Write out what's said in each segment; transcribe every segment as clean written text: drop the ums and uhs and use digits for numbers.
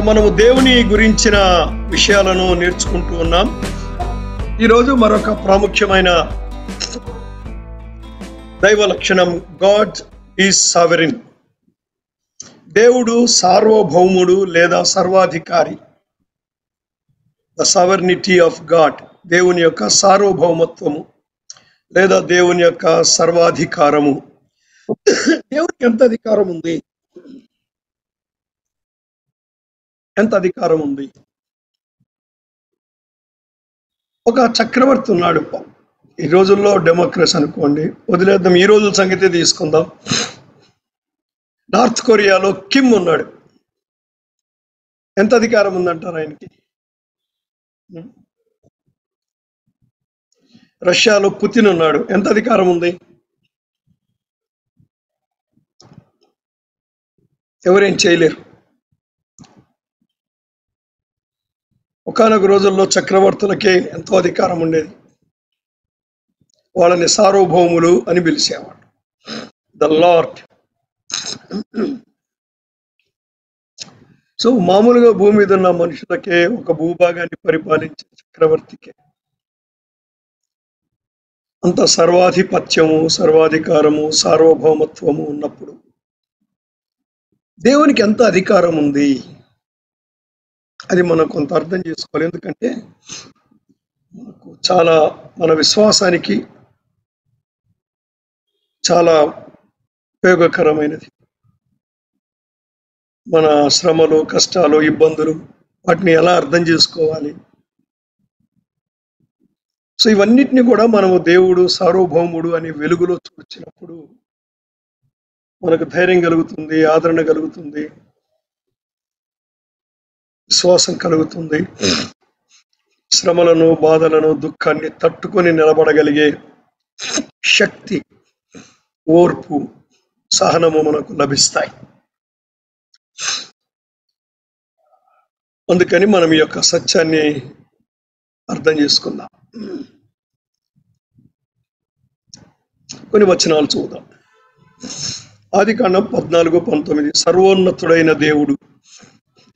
మనము దేవుని గురించిన విషయాలను నేర్చుకుంటూ ఉన్నాం. ఈరోజు మరొక ప్రాముఖ్యమైన దైవ లక్షణం, గాడ్ ఈజ్ సావెరిన్. దేవుడు సార్వభౌముడు లేదా సర్వాధికారి. ద సావర్నిటీ ఆఫ్ గాడ్, దేవుని యొక్క సార్వభౌమత్వము లేదా దేవుని యొక్క సర్వాధికారము. దేవునికి ఎంత అధికారం ఉంది? ఎంత అధికారం ఉంది? ఒక చక్రవర్తి ఉన్నాడు. ఈ రోజుల్లో డెమోక్రసీ అనుకోండి, వదిలేద్దాం, ఈ రోజుల సంగతి తీసుకుందాం. నార్త్ కొరియాలో కిమ్ ఉన్నాడు. ఎంత అధికారం ఉందంటారు ఆయనకి? రష్యాలో పుతిన్ ఉన్నాడు. ఎంత అధికారం ఉంది? ఎవరేం చేయలేరు. ఒకానొక రోజుల్లో చక్రవర్తులకే ఎంతో అధికారం ఉండేది. వాళ్ళని సార్వభౌములు అని పిలిచేవాడు, ద లార్డ్. సో మామూలుగా భూమి మీద ఉన్న మనుషులకే, ఒక భూభాగాన్ని పరిపాలించే చక్రవర్తికే అంత సర్వాధిపత్యము, సర్వాధికారము, సార్వభౌమత్వము ఉన్నప్పుడు దేవునికి ఎంత అధికారం ఉంది? అది మనం కొంత అర్థం చేసుకోవాలి. ఎందుకంటే మనకు చాలా, మన విశ్వాసానికి చాలా ఉపయోగకరమైనది. మన శ్రమలు, కష్టాలు, ఇబ్బందులు, వాటిని ఎలా అర్థం చేసుకోవాలి. సో ఇవన్నిటిని కూడా మనము దేవుడు సార్వభౌముడు అని వెలుగులో చూచినప్పుడు మనకు ధైర్యం కలుగుతుంది, ఆదరణ కలుగుతుంది, విశ్వాసం కలుగుతుంది. శ్రమలను, బాధలను, దుఃఖాన్ని తట్టుకొని నిలబడగలిగే శక్తి, ఓర్పు, సహనము మనకు లభిస్తాయి. అందుకని మనం ఈ యొక్క సత్యాన్ని అర్థం చేసుకుందాం. కొన్ని వచనాలు చూద్దాం. ఆదికాండం 14:19, సర్వోన్నతుడైన దేవుడు.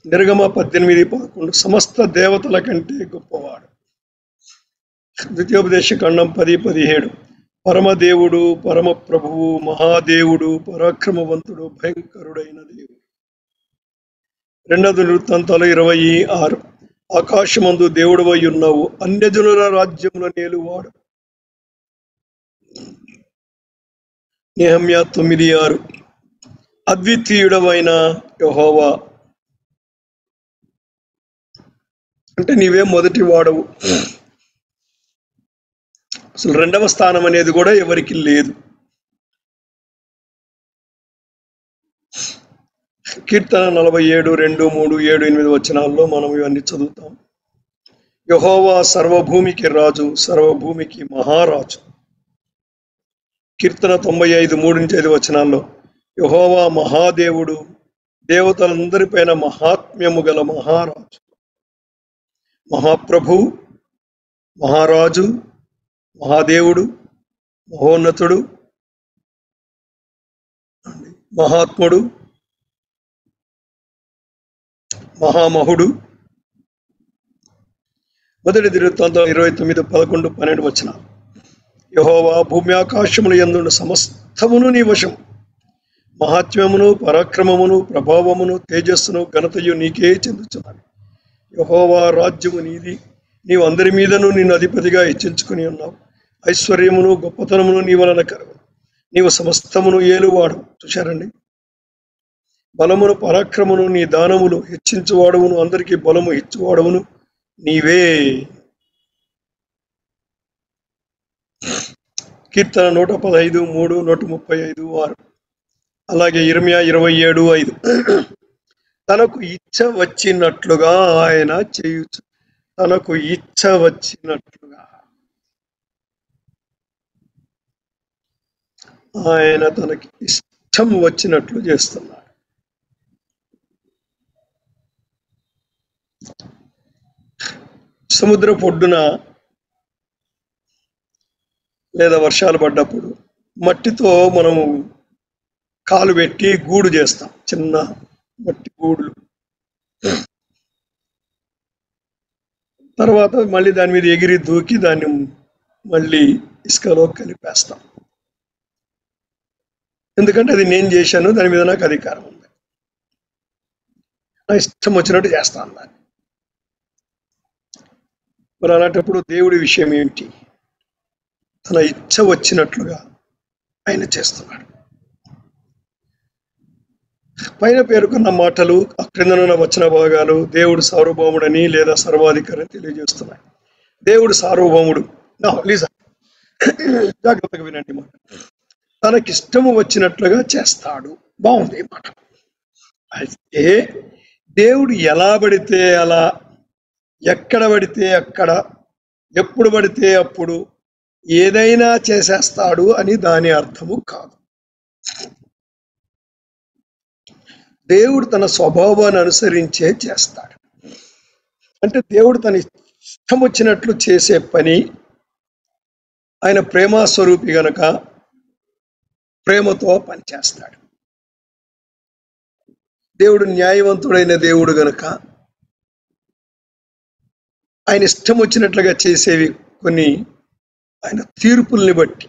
నిర్గమ 18:11, సమస్త దేవతల కంటే గొప్పవాడు. ద్వితీయోపదేశకాండం 10:17, పరమదేవుడు, పరమ ప్రభువు, మహాదేవుడు, పరాక్రమవంతుడు, భయంకరుడైన దేవుడు. 2 వృత్తాంతాలు 26, ఆకాశమందు దేవుడవై ఉన్నావు, అన్యజనుల రాజ్యముల నేలువాడు. నెహెమ్యా 9:6, అద్వితీయుడవైన యెహోవా, అంటే నీవే మొదటి వాడవు. అసలు రెండవ స్థానం అనేది కూడా ఎవరికి లేదు. కీర్తన 47, 2, 3, 7, 8 వచనాల్లో మనం ఇవన్నీ చదువుతాం. యెహోవా సర్వభూమికి రాజు, సర్వభూమికి మహారాజు. కీర్తన 95, 3-5 వచనాల్లో యెహోవా మహాదేవుడు, దేవతలందరిపైన మహాత్మ్యము గల మహారాజు, మహాప్రభు, మహారాజు, మహాదేవుడు, మహోన్నతుడు, మహాత్ముడు, మహామహుడు. 1 దినవృత్తాంతం 29, 11, 12 వచనాలు. యెహోవా భూమి ఆకాశముల యందున్న సమస్తమును నీ వశం, మహాత్మ్యమును, పరాక్రమమును, ప్రభావమును, తేజస్సును, ఘనతయు నీకే చెందుచున్నది. యెహోవా రాజ్యము నీది, నీవు అందరి మీదను నిన్ను అధిపతిగా హెచ్చించుకుని ఉన్నావు. ఐశ్వర్యమును, గొప్పతనమును నీ వలన కలుగు, నీవు సమస్తమును ఏలువాడు. చూశారండి, బలమును, పరాక్రమమును, నీ దానములు హెచ్చించువాడవును, అందరికీ బలము ఇచ్చువాడవును నీవే. కీర్తన 115, 3, 135, 6. అలాగే ఇర్మీయా 27:5, తనకు ఇచ్చ వచ్చినట్లుగా ఆయన చేయుచు. తనకు ఇచ్చ వచ్చినట్లుగా ఆయన తనకి ఇష్టం వచ్చినట్లు చేస్తున్నాడు. సముద్ర పొడ్డున లేదా వర్షాలు పడ్డప్పుడు మట్టితో మనము కాలు పెట్టి గూడు చేస్తాం, చిన్న మట్టి గూడులు. తర్వాత మళ్ళీ దాని మీద ఎగిరి దూకి దాన్ని మళ్ళీ ఇసుకలో కలిపేస్తాం. ఎందుకంటే అది నేను చేశాను, దాని మీద నాకు అధికారం ఉంది, నా ఇష్టం వచ్చినట్టు చేస్తాను దాన్ని. మరి అలాంటప్పుడు దేవుడి విషయం ఏంటి? తన ఇచ్చ వచ్చినట్లుగా ఆయన చేస్తున్నాడు. పైన పేర్కొన్న మాటలు, క్రిందనున్న వచన భాగాలు దేవుడు సార్వభౌముడని లేదా సర్వాధికారిని తెలియజేస్తున్నాయి. దేవుడు సార్వభౌముడు. జాగ్రత్తగా వినండి మాట. తనకిష్టము వచ్చినట్లుగా చేస్తాడు. బాగుంది ఈ మాట. అయితే దేవుడు ఎలా పడితే అలా, ఎక్కడ పడితే అక్కడ, ఎప్పుడు పడితే అప్పుడు ఏదైనా చేసేస్తాడు అని దాని అర్థము కాదు. దేవుడు తన స్వభావాన్ని అనుసరించే చేస్తాడు. అంటే దేవుడు తన ఇష్టం వచ్చినట్లు చేసే పని, ఆయన ప్రేమస్వరూపి గనక ప్రేమతో పనిచేస్తాడు. దేవుడు న్యాయవంతుడైన దేవుడు గనక ఆయన ఇష్టం వచ్చినట్లుగా చేసేవి కొన్ని ఆయన తీర్పుల్ని బట్టి,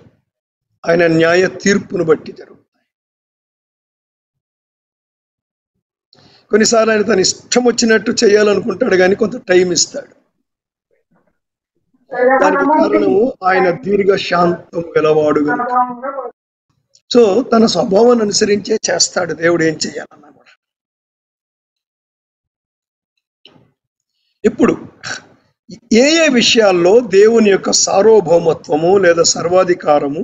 ఆయన న్యాయ తీర్పును బట్టి జరుగుతాయి. కొన్నిసార్లు ఆయన తన ఇష్టం వచ్చినట్టు చేయాలనుకుంటాడు, కానీ కొంత టైం ఇస్తాడు. దానికి కారణము ఆయన దీర్ఘ శాంతం గలవాడు గనుక. సో తన స్వభావాన్ని అనుసరించే చేస్తాడు దేవుడు ఏం చేయాలన్నా కూడా. ఇప్పుడు ఏ ఏ విషయాల్లో దేవుని యొక్క సార్వభౌమత్వము లేదా సర్వాధికారము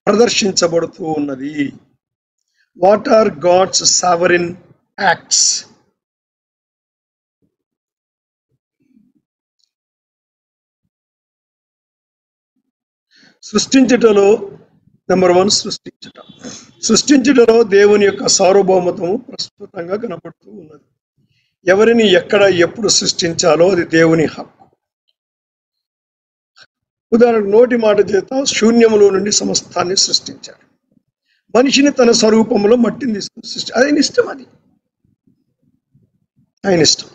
ప్రదర్శించబడుతూ ఉన్నది? What are God's sovereign acts? సృష్టించుటలో నెంబర్ 1, సృష్టించుటలో దేవుని యొక్క సార్వభౌమత్వము ప్రస్ఫుటంగా కనపడుతూ ఉన్నది. ఎవరిని ఎక్కడ ఎప్పుడు సృష్టించాలో అది దేవుని హక్కు. ఉదాహరణకు నోటి మాట చేత శూన్యములో నుండి సమస్తాన్ని సృష్టించాడు. మనిషిని తన స్వరూపంలో మట్టిని తీసుకుని సృష్టి, ఆయన ఇష్టం, అది ఆయన ఇష్టం.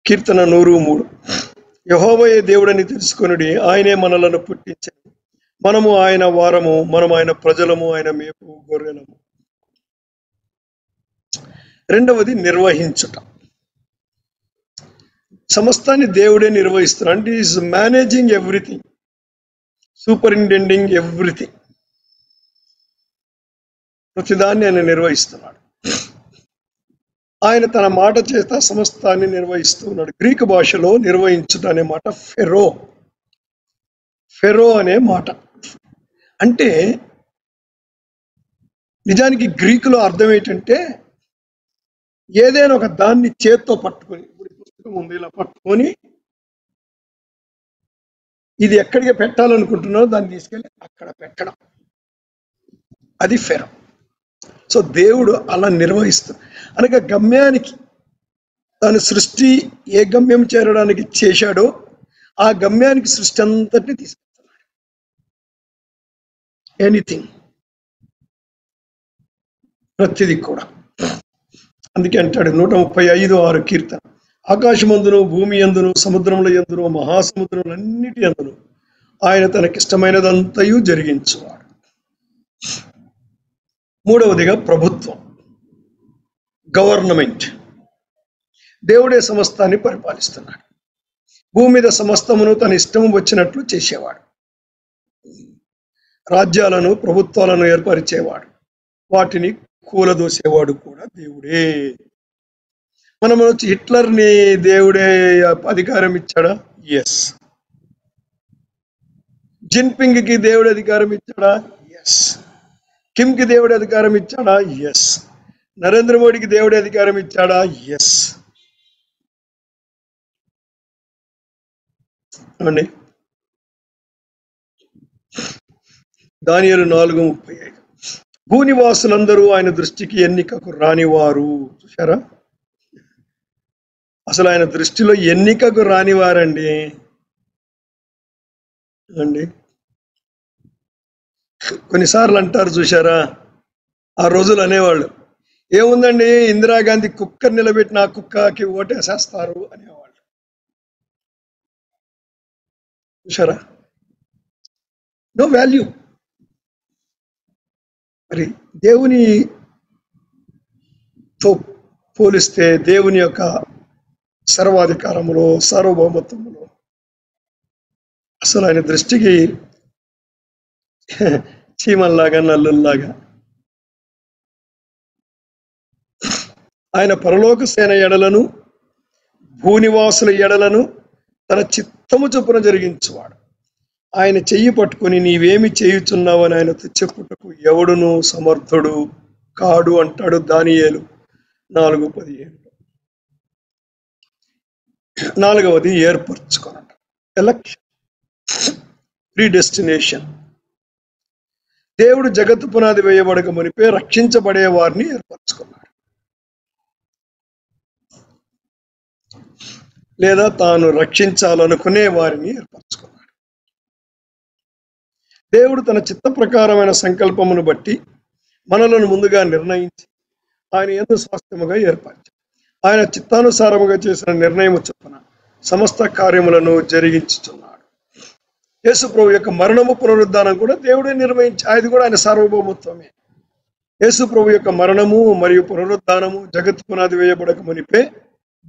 కీర్తన 103, యెహోవాయే దేవుడని తెలుసుకొనుడి, ఆయనే మనలను పుట్టించాడు, మనము ఆయన వారము, మనం ఆయన ప్రజలము, ఆయన మేపు గొర్రెలము. రెండవది నిర్వహించుట. సమస్తాన్ని దేవుడే నిర్వహిస్తున్నాడు. అంటే is managing everything, superintending everything. ప్రతిదాన్ని ఆయన నిర్వహిస్తున్నాడు. ఆయన తన మాట చేత సమస్తాన్ని నిర్వహిస్తూ ఉన్నాడు. గ్రీకు భాషలో నిర్వహించుట అనే మాట ఫెరో అనే మాట. అంటే నిజానికి గ్రీకులో అర్థం ఏంటంటే, ఏదైనా ఒక దాన్ని చేత్తో పట్టుకొని, ఇప్పుడు పుస్తకం ఉంది, ఇలా పట్టుకొని ఇది ఎక్కడికి పెట్టాలనుకుంటున్నారో దాన్ని తీసుకెళ్ళి అక్కడ పెట్టడం, అది ఫెరో. సో దేవుడు అలా నిర్వహిస్తాడు. అనగా గమ్యానికి, తన సృష్టి ఏ గమ్యం చేరడానికి చేశాడో ఆ గమ్యానికి సృష్టి అంతటిని తీసుకెళ్తున్నాడు. ఎనీథింగ్, ప్రతిదీ కూడా. అందుకే అంటాడు 135:6 కీర్తన, ఆకాశమందును భూమి యందును సముద్రముల యందును మహాసముద్రములన్నిటి యందును ఆయన తనకిష్టమైనదంతయు జరిగించువాడు. మూడవదిగా ప్రభుత్వం, గవర్నమెంట్. దేవుడే సమస్తాన్ని పరిపాలిస్తున్నాడు. భూమి మీద సమస్తమును తన ఇష్టము వచ్చినట్లు చేసేవాడు. రాజ్యాలను, ప్రభుత్వాలను ఏర్పరిచేవాడు, వాటిని కూలదోసేవాడు కూడా దేవుడే. మనం వచ్చి హిట్లర్ని దేవుడే అధికారం ఇచ్చాడా? ఎస్. జిన్పింగ్కి దేవుడు అధికారం ఇచ్చాడా? ఎస్. కిమ్కి దేవుడు అధికారం ఇచ్చాడా? ఎస్. నరేంద్ర మోడీకి దేవుడు అధికారం ఇచ్చాడా? ఎస్. అండి, దానియేలు 4:35, భూనివాసులందరూ ఆయన దృష్టికి ఎన్నికకు రానివారు. చూశారా? అసలు ఆయన దృష్టిలో ఎన్నికకు రానివారండి అండి. కొన్నిసార్లు అంటారు చూశారా, ఆ రోజులు అనేవాళ్ళు, ఏముందండి, ఇందిరాగాంధీ కుక్క నిలబెట్టిన ఆ కుక్కకి ఓటేసేస్తారు అనేవాళ్ళు. చూసారా? No value. మరి దేవునితో పోలిస్తే దేవుని యొక్క సర్వాధికారములో, సార్వభౌమత్వములో అసలు ఆయన దృష్టికి చీమల్లాగా, నల్లుల్లాగా. ఆయన పరలోక సేన ఎడలను, భూనివాసుల ఎడలను తన చిత్తము చొప్పున జరిగించువాడు. ఆయన చెయ్యి పట్టుకుని నీవేమి చేయుచున్నావని ఆయనతో చెప్పుటకు ఎవడును సమర్థుడు కాడు అంటాడు దానియేలు 4:17. నాలుగవది ఏర్పరచుకోనట. ఎలక్షన్, ప్రీడెస్టినేషన్. దేవుడు జగత్తు పునాది వేయబడక మునిపే రక్షించబడే వారిని ఏర్పరచుకున్నాడు, లేదా తాను రక్షించాలనుకునే వారిని ఏర్పరచుకున్నాడు. దేవుడు తన చిత్త ప్రకారమైన సంకల్పమును బట్టి మనలను ముందుగా నిర్ణయించి ఆయన యందు స్వాస్థ్యముగా ఏర్పరిచాడు. ఆయన చిత్తానుసారముగా చేసిన నిర్ణయము చొప్పున సమస్త కార్యములను జరిగించుచున్నాడు. యేసు ప్రభు యొక్క మరణము, పునరుద్ధానం కూడా దేవుడే నిర్వహించి, అది కూడా ఆయన సార్వభౌమత్వమే. యేసు ప్రభు యొక్క మరణము మరియు పునరుద్ధానము జగత్తు పునాది వేయబడక మునిపే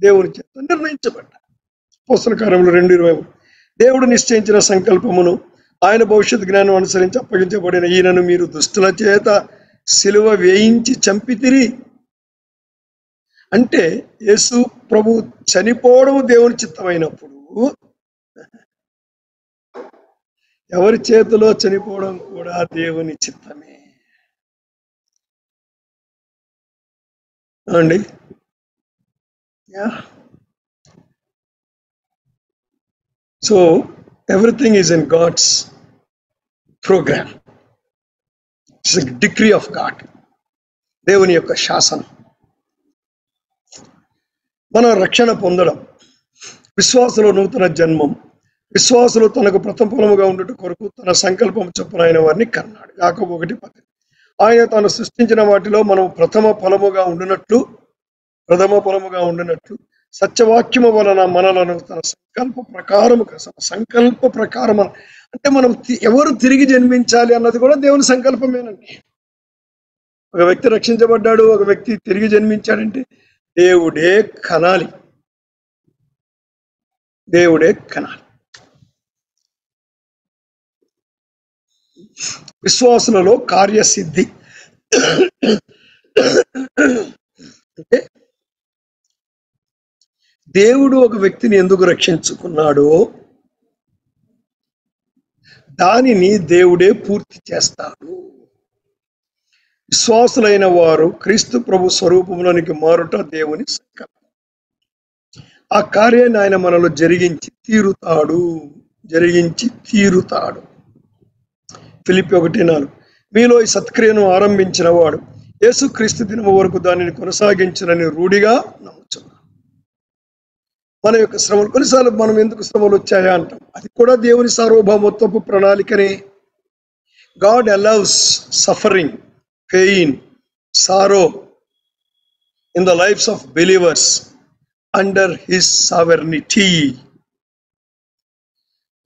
దేవుని చేత నిర్ణయించబడ్డాయి. అపోస్తల కార్యములు 2:23. దేవుడు నిశ్చయించిన సంకల్పమును ఆయన భవిష్యత్ జ్ఞానం అనుసరించి అప్పగించబడిన ఈయనను మీరు దుష్టుల చేత సిలువ వేయించి చంపితిరి. అంటే యేసు ప్రభు చనిపోవడం దేవుని చిత్తమైనప్పుడు ఎవరి చేతిలో చనిపోవడం కూడా దేవుని చిత్తమే అండి. So everything is in God's programme. It's a decree of God, దేవుని యొక్క శాసనం. మనం రక్షణ పొందడం, విశ్వాసులో నూతన జన్మం, విశ్వాసులు తనకు ప్రథమ ఫలముగా ఉండుట కొరకు తన సంకల్పం చొప్పున ఆయన వారిని కన్నాడు. యాకోబు 1:10. ఆయన తాను సృష్టించిన వాటిలో మనం ప్రథమ ఫలముగా ఉండినట్లు సత్యవాక్యము వలన మనలను తన సంకల్ప ప్రకారం అంటే మనం ఎవరు తిరిగి జన్మించాలి అన్నది కూడా దేవుని సంకల్పమేనండి. ఒక వ్యక్తి రక్షించబడ్డాడు, ఒక వ్యక్తి తిరిగి జన్మించాడంటే దేవుడే కనాలి. విశ్వాసులలో కార్యసిద్ధి అంటే దేవుడు ఒక వ్యక్తిని ఎందుకు రక్షించుకున్నాడో దానిని దేవుడే పూర్తి చేస్తాడు. విశ్వాసులైన వారు క్రీస్తు ప్రభు స్వరూపంలోనికి మారుట దేవుని సంకల్పం. ఆ కార్యాన్ని ఆయన మనలో జరిగించి తీరుతాడు. ఫిలిప్పీ 1:4. మీలో ఈ సత్క్రియను ఆరంభించిన వాడు యేసుక్రీస్తు దినము వరకు దానిని కొనసాగించనని రూఢిగా నమ్ముచున్నాను. మన యొక్క శ్రమలు, కొన్నిసార్లు మనం ఎందుకు శ్రమలు వచ్చాయా అంటాం, అది కూడా దేవుని సార్వభౌమత్వపు ప్రణాళికనే. God allows suffering, pain, sorrow in the lives of believers under his sovereignty.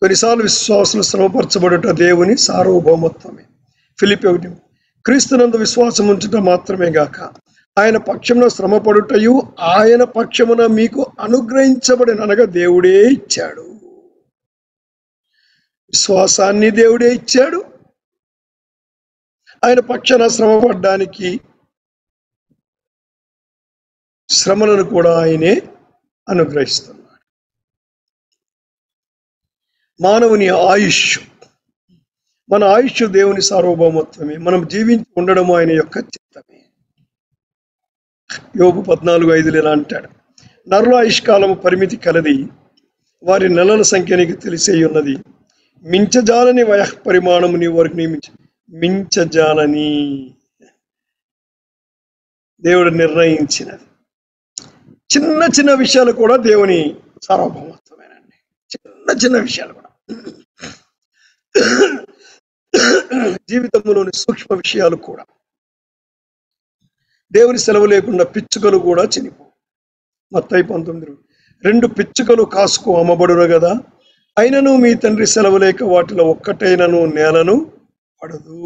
కొన్నిసార్లు విశ్వాసులు శ్రమపరచబడుట దేవుని సార్వభౌమత్వమే. ఫిలిప్పీ 1. క్రీస్తునందు విశ్వాసం ఉంచుట మాత్రమే గాక ఆయన పక్షమున శ్రమపడుటయు ఆయన పక్షమున మీకు అనుగ్రహించబడిన, అనగా దేవుడే ఇచ్చాడు. విశ్వాసాన్ని దేవుడే ఇచ్చాడు. ఆయన పక్షాన శ్రమపడడానికి శ్రమలను కూడా ఆయనే అనుగ్రహిస్తున్నాడు. మానవుని ఆయుష్, మన ఆయుష్ దేవుని సార్వభౌమత్వమే. మనం జీవించి ఉండడము ఆయన యొక్క చిత్తమే. యోబు 14:5 ఇలా అంటాడు, నరుల ఆయుష్కాలము పరిమితి కలది, వారి నెలల సంఖ్య నీకు తెలిసే ఉన్నది. మించజాలని వయఃపరిమాణము నీ వారికి నియమించి, మించజాలని దేవుడు నిర్ణయించినది. చిన్న చిన్న విషయాలు కూడా దేవుని సార్వభౌమత్వమేనండి. చిన్న విషయాలు కూడా, జీవితంలోని సూక్ష్మ విషయాలు కూడా దేవుని సెలవు లేకుండా పిచ్చుకలు కూడా చనిపోవు. మత్తయి 19. 2 పిచ్చుకలు కాసుకు అమ్మబడును కదా, అయినను మీ తండ్రి సెలవు లేక వాటిలో ఒక్కటైనను నేలను పడదు.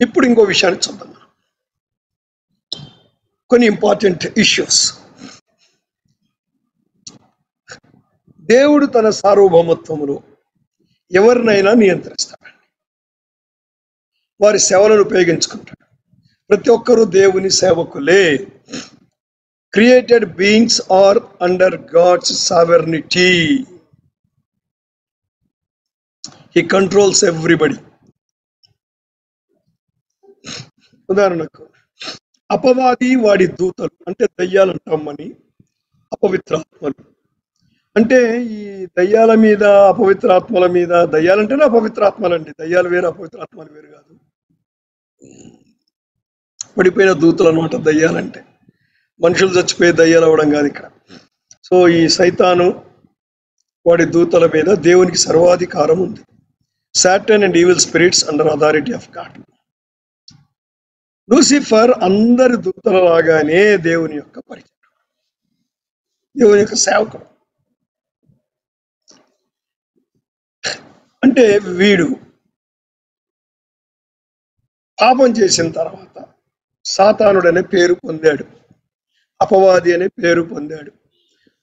ఇప్పుడు ఇంకో విషయాన్ని చూద్దాం. కొన్ని ఇంపార్టెంట్ ఇష్యూస్. దేవుడు తన సార్వభౌమత్వములో ఎవరినైనా నియంత్రిస్తాడు, వారి సేవలను ఉపయోగించుకుంటాడు. ప్రతి ఒక్కరూ దేవుని సేవకులే. Created beings are under God's sovereignty. He controls everybody. ఉదాహరణకు అపవాది వాడి దూతలు అంటే దయ్యాలు అంటామని, అపవిత్రాత్మలు అంటే ఈ దయ్యాల మీద అపవిత్రాత్మల మీద, దయ్యాలంటేనే అపవిత్రాత్మలండి, దయ్యాలు వేరు అపవిత్రాత్మలు వేరు కాదు. పడిపోయిన దూతలు అనమాట దయ్యాలంటే. మనుషులు చచ్చిపోయి దయ్యాలు అవ్వడం కాదు ఇక్కడ. సో ఈ సైతాను వాడి దూతల మీద దేవునికి సర్వాధికారం ఉంది. Satan and evil spirits under authority of God. Lucifer అందరి దూతల లాగానే దేవుని యొక్క పరిచయం, దేవుని యొక్క సేవకుడు. అంటే వీడు పాపం చేసిన తర్వాత సాతానుడనే పేరు పొందాడు, అపవాది అనే పేరు పొందాడు.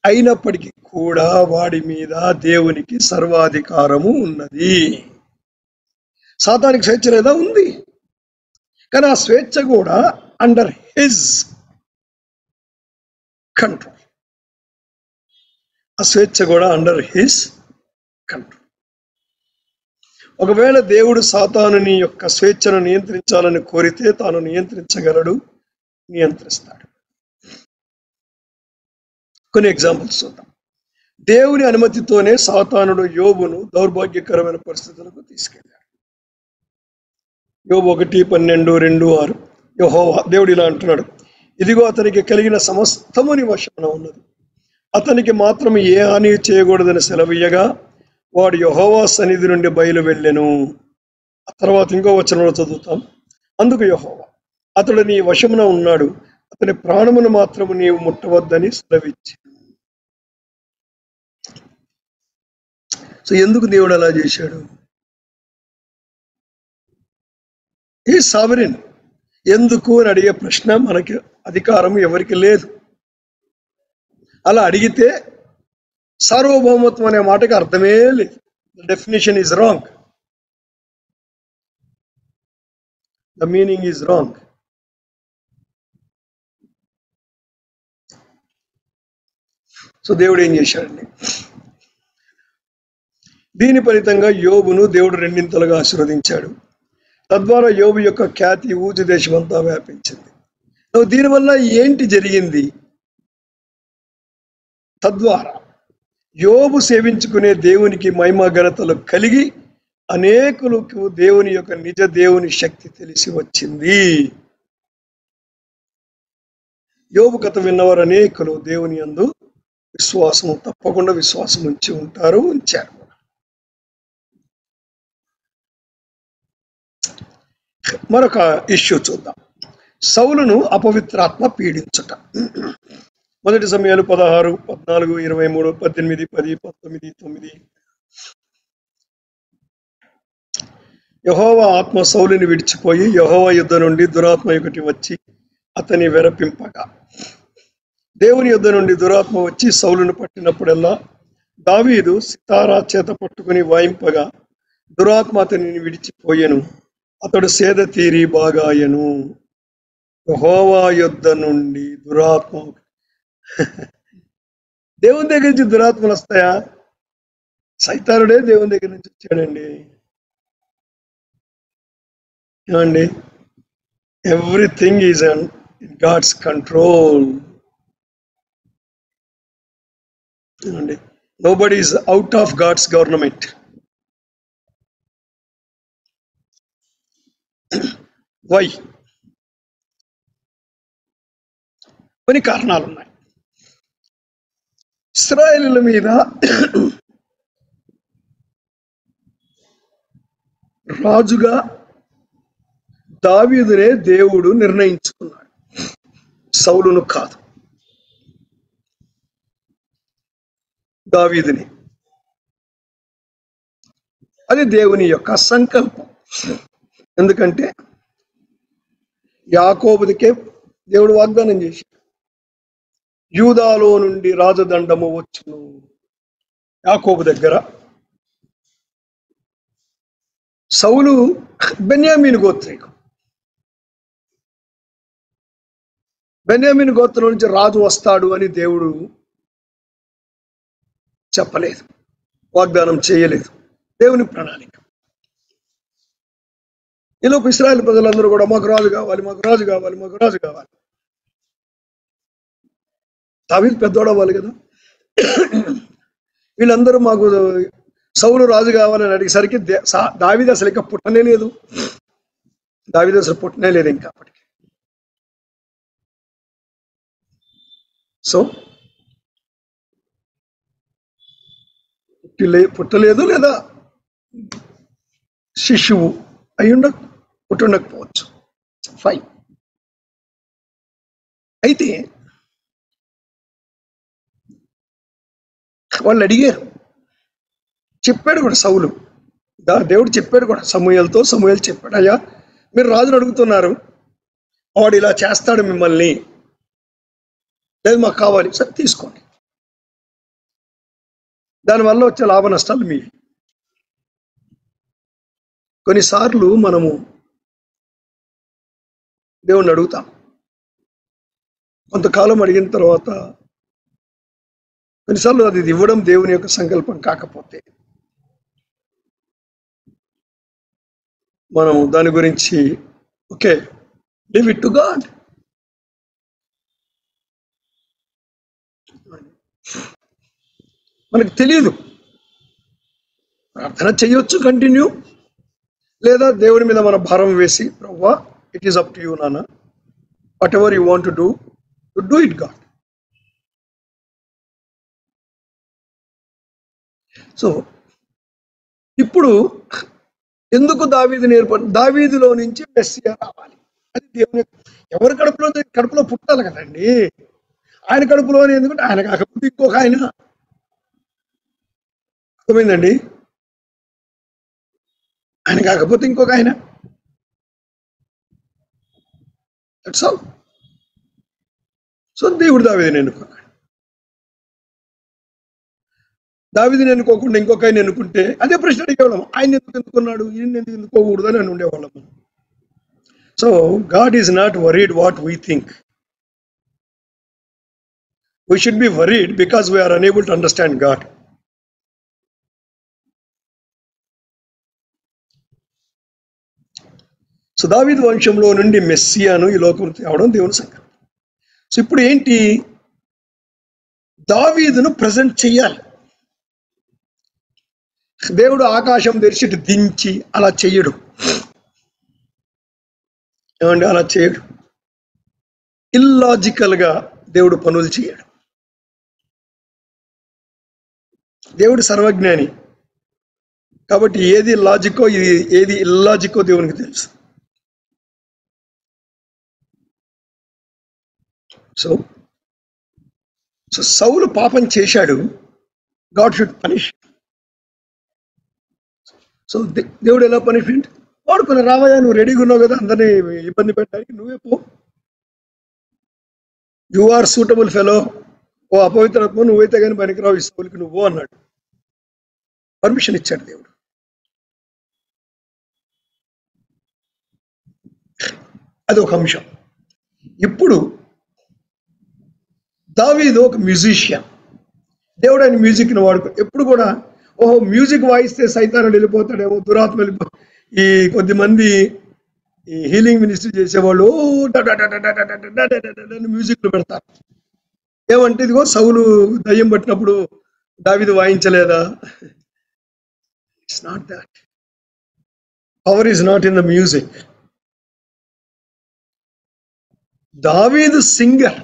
అయినప్పటికీ కూడా వాడి మీద దేవునికి సర్వాధికారము ఉన్నది. సాతానికి స్వేచ్ఛ లేదా? ఉంది. కానీ ఆ స్వేచ్ఛ కూడా అండర్ హిజ్ కంట్రోల్. ఆ స్వేచ్ఛ కూడా అండర్ హిజ్ కంట్రోల్. ఒకవేళ దేవుడు సాతానుని యొక్క స్వేచ్ఛను నియంత్రించాలని కోరితే తాను నియంత్రించగలడు, నియంత్రిస్తాడు. కొన్ని ఎగ్జాంపుల్స్ చూద్దాం. దేవుని అనుమతితోనే సాతానుడు యోబును దౌర్భాగ్యకరమైన పరిస్థితులకు తీసుకెళ్ళాడు. యోబు 1:12, 2:6. యెహోవా దేవుడు ఇలా అంటున్నాడు, ఇదిగో అతనికి కలిగిన సమస్తము నీ వశమున ఉన్నది, అతనికి మాత్రం ఏ హాని చేయకూడదని సెలవీయగా వాడు యెహోవా సన్నిధి నుండి బయలు వెళ్ళెను. ఆ తర్వాత ఇంకో వచనంలో చదువుతాం, అందుకు యెహోవా అతడు నీ వశమున ఉన్నాడు, అతని ప్రాణమును మాత్రము నీవు ముట్టవద్దని సెలవిచ్చి. సో ఎందుకు దేవుడు అలా చేశాడు? ఈ సావరిన్. ఎందుకు అని అడిగే ప్రశ్న మనకి అధికారం ఎవరికి లేదు. అలా అడిగితే సార్వభౌమత్వం అనే మాటకి అర్థమే లేదు. The definition is wrong, the meaning is wrong. So దేవుడు ఏం చేశాడండి? దీని ఫలితంగా యోబును దేవుడు రెండింతలుగా ఆశీర్వదించాడు. తద్వారా యోబు యొక్క ఖ్యాతి ఊజు దేశమంతా వ్యాపించింది. దీనివల్ల ఏంటి జరిగింది? తద్వారా యోబు సేవించుకునే దేవునికి మహిమ ఘనతలు కలిగి అనేకులకు దేవుని యొక్క నిజ దేవుని శక్తి తెలిసి వచ్చింది. యోబు కథ విన్నవారు అనేకులు దేవుని యందు విశ్వాసం, తప్పకుండా విశ్వాసం ఉంచారు. మరొక ఇష్యూ చూద్దాం. సౌలును అపవిత్రాత్మ పీడించుట. 1 సమయాలు 16, 14, 23, 18, 10, 19, 9. యెహోవా ఆత్మ సౌలుని విడిచిపోయి యెహోవా యుద్ధ నుండి దురాత్మ ఒకటి వచ్చి అతని వెరపింపగా, దేవుని యుద్ధ నుండి దురాత్మ వచ్చి సౌలును పట్టినప్పుడల్లా దావీదు సితారా చేత పట్టుకుని వాయింపగా దురాత్మ అతనిని విడిచిపోయెను, అతడు సేద తీరి బాగాయను. యెహోవా యుద్ధ నుండి దురాత్మ. దేవుని దగ్గర నుంచి దురాత్మలు వస్తాయా? సైతానుడే దేవుని దగ్గర నుంచి వచ్చాడండి. ఏమండి? Everything is in God's control. ఏమండి? Nobody is out of God's government. Why? కొన్ని కారణాలు ఉన్నాయి. ఇశ్రాయేలీయుల మీద రాజుగా దావీదునే దేవుడు నిర్ణయించుకున్నాడు, సౌలును కాదు. దావీదుని, అది దేవుని యొక్క సంకల్పం. ఎందుకంటే యాకోబుదికే దేవుడు వాగ్దానం చేశాడు, యూదాలో నుండి రాజదండము వచ్చును. యాకోబు దగ్గర సౌలు బెన్యామీను గోత్రీకుడు. బెన్యామీను గోత్రం నుంచి రాజు వస్తాడు అని దేవుడు చెప్పలేదు, వాగ్దానం చేయలేదు. దేవుని ప్రణాళిక. ఈలోపు ఇశ్రాయేలు ప్రజలందరూ కూడా మాకు రాజు కావాలి, మాకు రాజు కావాలి, మాకు రాజు కావాలి. దావీదు పెద్దోడు అవ్వాలి కదా. వీళ్ళందరూ మాకు సౌలు రాజు కావాలని అడిగేసరికి దావీదు అసలు ఇంకా పుట్టనే లేదు. దావీదు అసలు పుట్టనే లేదు ఇంకా అప్పటికి. సో పుట్టలేదు, లేదా శిశువు పుట్టుండకపోవచ్చు. ఫైన్. అయితే వాళ్ళు అడిగారు, చెప్పాడు కూడా సౌలు, దేవుడు చెప్పాడు కూడా సమూయేలుతో. సమూయేలు చెప్పాడు, అయ్యా మీరు రాజును అడుగుతున్నారు, వాడు ఇలా చేస్తాడు మిమ్మల్ని, లేదు మాకు కావాలి, సరే తీసుకోండి, దానివల్ల వచ్చే లాభ నష్టాలు మీ. కొన్నిసార్లు మనము దేవుణ్ణి అడుగుతాం, కొంతకాలం అడిగిన తర్వాత కొన్నిసార్లు అది ఇవ్వడం దేవుని యొక్క సంకల్పం కాకపోతే మనం దాని గురించి okay leave it to God. మనకు తెలియదు, ప్రార్థన చేయొచ్చు కంటిన్యూ, లేదా దేవుడి మీద మన భారం వేసి, ప్రభువా it is up to you నాన్న, whatever you want to do it God. So ఇప్పుడు ఎందుకు దావీదులో నుంచి మెస్సియా రావాలి, అది దేవుని ఎవరి కడుపులో పుట్టాలి కదండి. ఆయన కడుపులోనే, ఎందుకంటే ఆయన కాకపోతే ఇంకొక ఆయన. అర్థమైందండి? ఆయన కాకపోతే ఇంకొక ఆయన. That's all. సో దేవుడు దావీదుని ఎన్నుకున్నాడు. దావీదుని ఎన్నుకోకుండా ఇంకొక ఆయన ఎన్నుకుంటే అదే ప్రశ్న అడిగేవాళ్ళం, ఆయన ఎందుకు ఎన్నుకున్నాడు, ఈయన ఎందుకు ఎన్నుకోకూడదు అని ఉండేవాళ్ళము. So God is not worried what we think. We should be worried because we are unable to understand God. So దావీదు వంశంలో నుండి మెస్సియాను ఈ లోకం తేవడం దేవుని సంకల్పం. సో ఇప్పుడు ఏంటి, దావీదును ప్రజెంట్ చెయ్యాలి. దేవుడు ఆకాశం తెరిచి దించి అలా చెయ్యడు, ఏమండి, అలా చేయడు. ఇల్లాజికల్ గా దేవుడు పనులు చేయడు. దేవుడు సర్వజ్ఞాని కాబట్టి ఏది లాజికో ఏది ఇల్లాజికో దేవునికి తెలుసు. సో సౌలు పాపం చేశాడు, గాడ్ షుడ్ పనిష్. సో దేవుడు ఎలా పనిష్మెంట్ వాడుకుని, రావయ్యా నువ్వు రెడీగా ఉన్నావు కదా అందరినీ ఇబ్బంది పెట్టడానికి, నువ్వే పో, యు ఆర్ సూటబుల్ ఫెలో, ఓ అపవిత్రత్వం, నువ్వైతే కానీ పనికిరావు ఈ సౌలుకి నువ్వు అన్నాడు. పర్మిషన్ ఇచ్చాడు దేవుడు. అది ఒక అంశం. ఇప్పుడు దావీదు ఒక మ్యూజిషియన్. దేవుడు ఆయన మ్యూజిక్ని వాడుకో, ఎప్పుడు కూడా ఓహో మ్యూజిక్ వాయిస్తే సైతానుడు వెళ్ళిపోతాడేమో, దురాత్మ ఈ కొద్దిమంది ఈ హీలింగ్ మినిస్ట్రీ చేసేవాళ్ళు మ్యూజిక్లు పెడతారు. ఏమంటే ఇదిగో సౌలు దయ్యం పట్టినప్పుడు దావీదు వాయించలేదా? It's not that. Power is not in the music. దావీదు సింగర్,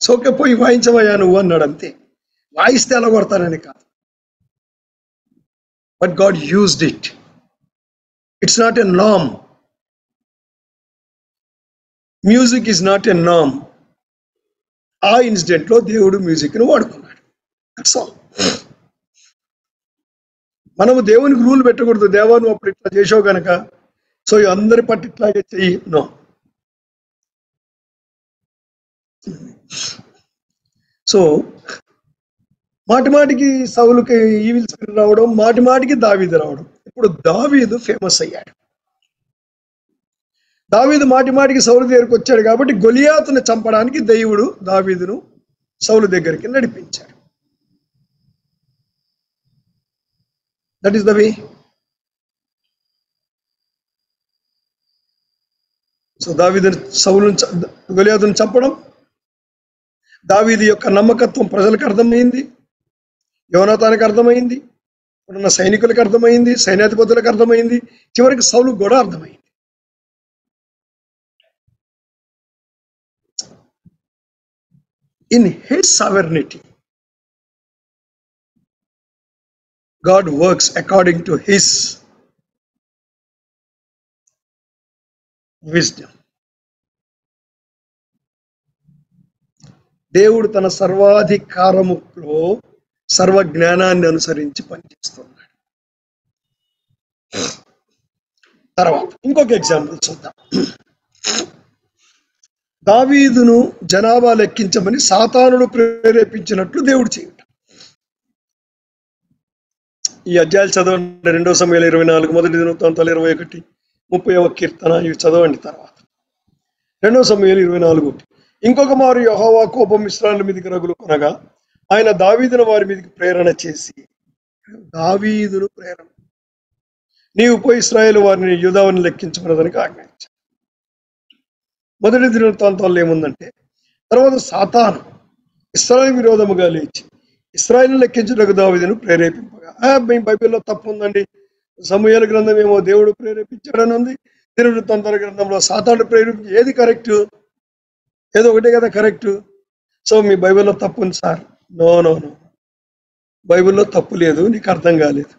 సోకే పోయి వాయించవయ్యా నువ్వు అన్నాడు అంతే. వాయిస్తే అలా కొడతానని కాదు, but God used it. It's not a NAM. Music is not a నామ్. ఆ ఇన్సిడెంట్ లో దేవుడు మ్యూజిక్ ను వాడుకున్నాడు. That's all. మనము దేవునికి రూల్ పెట్టకూడదు. దేవా నువ్వు అప్పుడు ఇట్లా చేసావు కనుక సో అందరి పట్ల ఇట్లాగే చెయ్యి. నో. సో మాటిమాటికి సౌలుకి ఈవిల్ స్పిరిట్ రావడం, మాటిమాటికి దావీదు రావడం. ఇప్పుడు దావీదు ఫేమస్ అయ్యాడు. దావీదు మాటిమాటికి సౌలు దగ్గరికి వచ్చాడు కాబట్టి గొలియాతును చంపడానికి దేవుడు దావీదును సౌలు దగ్గరికి నడిపించాడు. That is the way. So దావీదును గొలియాతును చంపడం, దావీదు యొక్క నమ్మకత్వం ప్రజలకు అర్థమైంది, యోనాతానికి అర్థమైంది, ఇప్పుడున్న సైనికులకు అర్థమైంది, సైన్యాధిపతులకు అర్థమైంది, చివరికి సౌలుకు కూడా అర్థమైంది. In his sovereignty, God works according to his wisdom. దేవుడు తన సర్వాధికారములో సర్వ జ్ఞానాన్ని అనుసరించి పనిచేస్తున్నాడు. తర్వాత ఇంకొక ఎగ్జాంపుల్ చూద్దాం. దావీదును జనాభా లెక్కించమని సాతానుడు ప్రేరేపించినట్లు దేవుడు చేయటం. ఈ అధ్యాయాలు చదవండి. 2 సమూయేలు 24, 1 దినవృత్తాంతాలు 21, 30వ కీర్తన ఇవి చదవండి. తర్వాత 2 సమూయేలు 24. ఇంకొక మారు యెహోవా కోపం ఇశ్రాయేలు మీదకి రగులు కొనగా ఆయన దావీదును వారి మీదకి ప్రేరణ చేసి, దావీదును ప్రేరణ, నీవు పోయి ఇశ్రాయేలు వారిని యూదాను లెక్కించుకున్నదానికి ఆజ్ఞాయించాడు. 1 దినవృత్తాంతాల్లో ఏముందంటే, తర్వాత సాతాను ఇశ్రాయేలు విరోధముగా లేచి ఇశ్రాయేలును లెక్కించుటకు దావీదును ప్రేరేపింపగా, మీ బైబిల్లో తప్పు ఉందండి, సమూయేలు గ్రంథం ఏమో దేవుడు ప్రేరేపించాడని ఉంది, దినవృత్తాంతాల గ్రంథంలో సాతాను ప్రేరేపించి, ఏది కరెక్ట్? ఏదో ఒకటే కదా కరెక్ట్. సో మీ బైబిల్లో తప్పు ఉంది సార్. నో నో నో, బైబిల్లో తప్పు లేదు, నీకు అర్థం కాలేదు.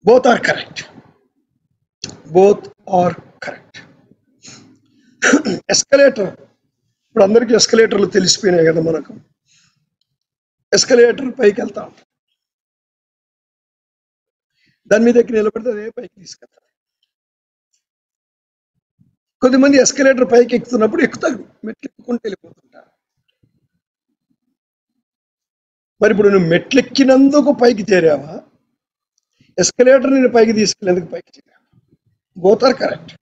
Both are correct. Both are correct. Escalator, ఇప్పుడు అందరికీ ఎస్కలేటర్లు తెలిసిపోయినాయి కదా మనకు. ఎస్కలేటర్ పైకి వెళ్తా ఉంటాం, దాని మీద ఎక్కి నిలబడితే అదే పైకి తీసుకెళ్తారు. కొద్దిమంది ఎస్కలేటర్ పైకి ఎక్కుతున్నప్పుడు ఎక్కుతారు, మెట్లు ఎక్కుకుంటూ వెళ్ళిపోతుంటారు. మరి ఇప్పుడు నువ్వు మెట్లెక్కినందుకు పైకి చేరావా, ఎస్కలేటర్ నేను పైకి తీసుకెళ్ళేందుకు పైకి చేరావా? Both are correct.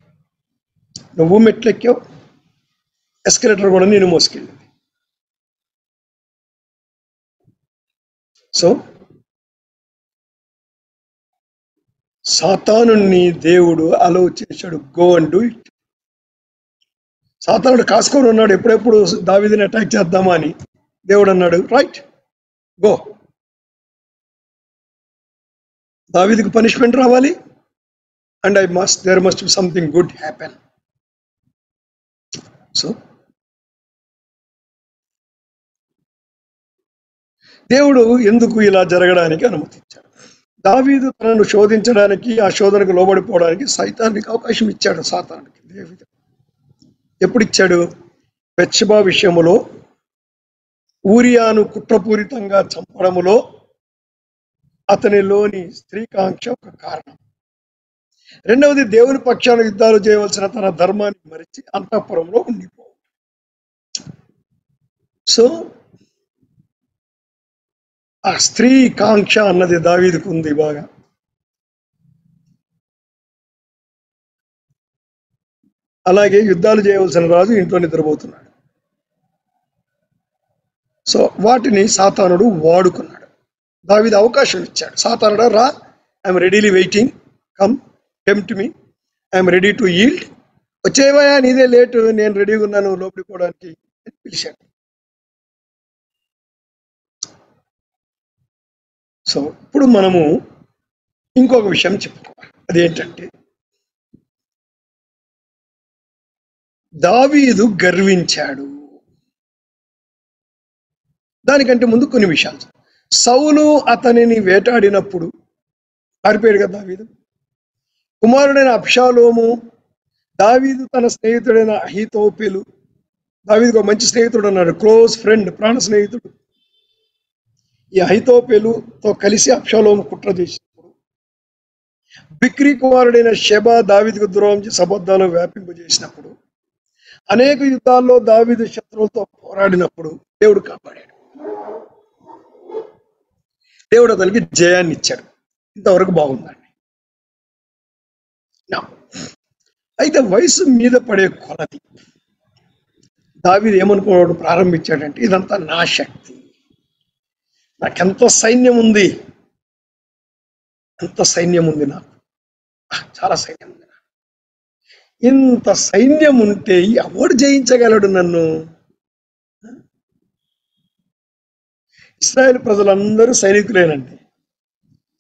నువ్వు మెట్లెక్కావు, ఎస్కలేటర్ కూడా నేను మోసుకెళ్ళింది. సో సాతానుని దేవుడు అలౌ చేశాడు, గో అండ్ డూ ఇట్. సాతానుడు కాసుకొని ఉన్నాడు, ఎప్పుడెప్పుడు దావీదుని అటాక్ చేద్దామా అని. దేవుడు అన్నాడు, రైట్, గో. దావీదుకి పనిష్మెంట్ రావాలి, and there must be something good happen. So దేవుడు ఎందుకు ఇలా జరగడానికి అనుమతించాడు? దావీదు తనను శోధించడానికి, ఆ శోధనకు లోబడిపోవడానికి సైతానికి అవకాశం ఇచ్చాడు. సాతానుడికి దేవుడు ఎప్పుడు ఇచ్చాడు? బెత్షెబా విషయములో, ఊరియాను కుట్రపూరితంగా చంపడములో అతనిలోని స్త్రీకాంక్ష ఒక కారణం. రెండవది, దేవుని పక్షాన యుద్ధాలు చేయవలసిన తన ధర్మాన్ని మరిచి అంతఃపురంలో ఉండిపో. సో ఆ స్త్రీ కాంక్ష అన్నది దావీదుకు ఉంది బాగా. అలాగే యుద్ధాలు చేయవలసిన రాజు ఇంట్లో నిద్రపోతున్నాడు. సో వాటిని సాతానుడు వాడుకున్నాడు. దావీదు అవకాశం ఇచ్చాడు. సాతానుడు, రా, I'm readily waiting, come tempt me, I'm ready to yield, వచ్చేవయా, నీదే లేటు, నేను రెడీగా ఉన్నాను లోపలిపోవడానికి అని పిలిచాడు. సో ఇప్పుడు మనము ఇంకొక విషయం చెప్పుకోవాలి. అదేంటంటే, దావీదు గర్వించాడు. దానికంటే ముందు కొన్ని విషయాలు. సౌలు అతనిని వేటాడినప్పుడు పారిపోయాడు కదా దావీదు. కుమారుడైన అబ్షాలోము, దావీదు తన స్నేహితుడైన అహీతోపెలు. దావీదుకు ఒక మంచి స్నేహితుడు అన్నాడు, క్లోజ్ ఫ్రెండ్, ప్రాణ స్నేహితుడు. ఈ అహీతోపెలుతో కలిసి అబ్షాలోము కుట్ర చేసినప్పుడు, బిక్రీ కుమారుడైన షెబా దావీదుకు ద్రోహం చేసి అబద్ధాలు వ్యాపింపజేసినప్పుడు, అనేక యుద్ధాల్లో దావీదు శత్రువులతో పోరాడినప్పుడు దేవుడు కాపాడాడు. దేవుడు అతనికి జయాన్ని ఇచ్చాడు. ఇంతవరకు బాగుందండి. అయితే వయసు మీద పడే కొలది దావీదు ఏమనుకున్నాడు, ప్రారంభించాడంటే ఇదంతా నా శక్తి, నాకెంత సైన్యం ఉంది, ఎంత సైన్యం ఉంది నాకు, చాలా సైన్యం ఉంది నాకు. ఇంత సైన్యం ఉంటే ఎవడు జయించగలడు నన్ను? ఇశ్రాయేల్ ప్రజలందరూ సైనికులేనండి.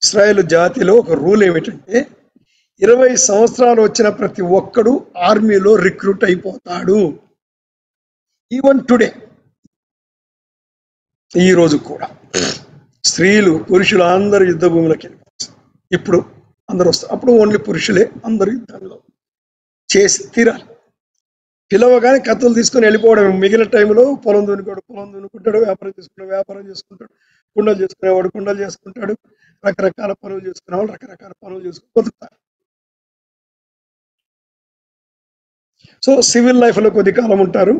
ఇశ్రాయేల్ జాతిలో ఒక రూల్ ఏమిటంటే 20 సంవత్సరాలు వచ్చిన ప్రతి ఒక్కడు ఆర్మీలో రిక్రూట్ అయిపోతాడు. ఈవెన్ టుడే, ఈ రోజు కూడా స్త్రీలు పురుషులు అందరూ యుద్ధ భూములకు వెళ్ళిపోతారు. ఇప్పుడు అందరూ వస్తారు. అప్పుడు ఓన్లీ పురుషులే అందరూ యుద్ధంలో చేసి తీరాలి. పిలవగానే కత్తులు తీసుకొని వెళ్ళిపోవడం. మిగిలిన టైంలో పొలం దున్నుకుంటాడు, వ్యాపారం చేసుకుంటాడు, కుండలు చేసుకునేవాడు కుండలు చేసుకుంటాడు, రకరకాల పనులు చేసుకునేవాళ్ళు రకరకాల పనులు చేసుకుని బతుకుతారు. సో సివిల్ లైఫ్లో కొద్ది కాలం ఉంటారు,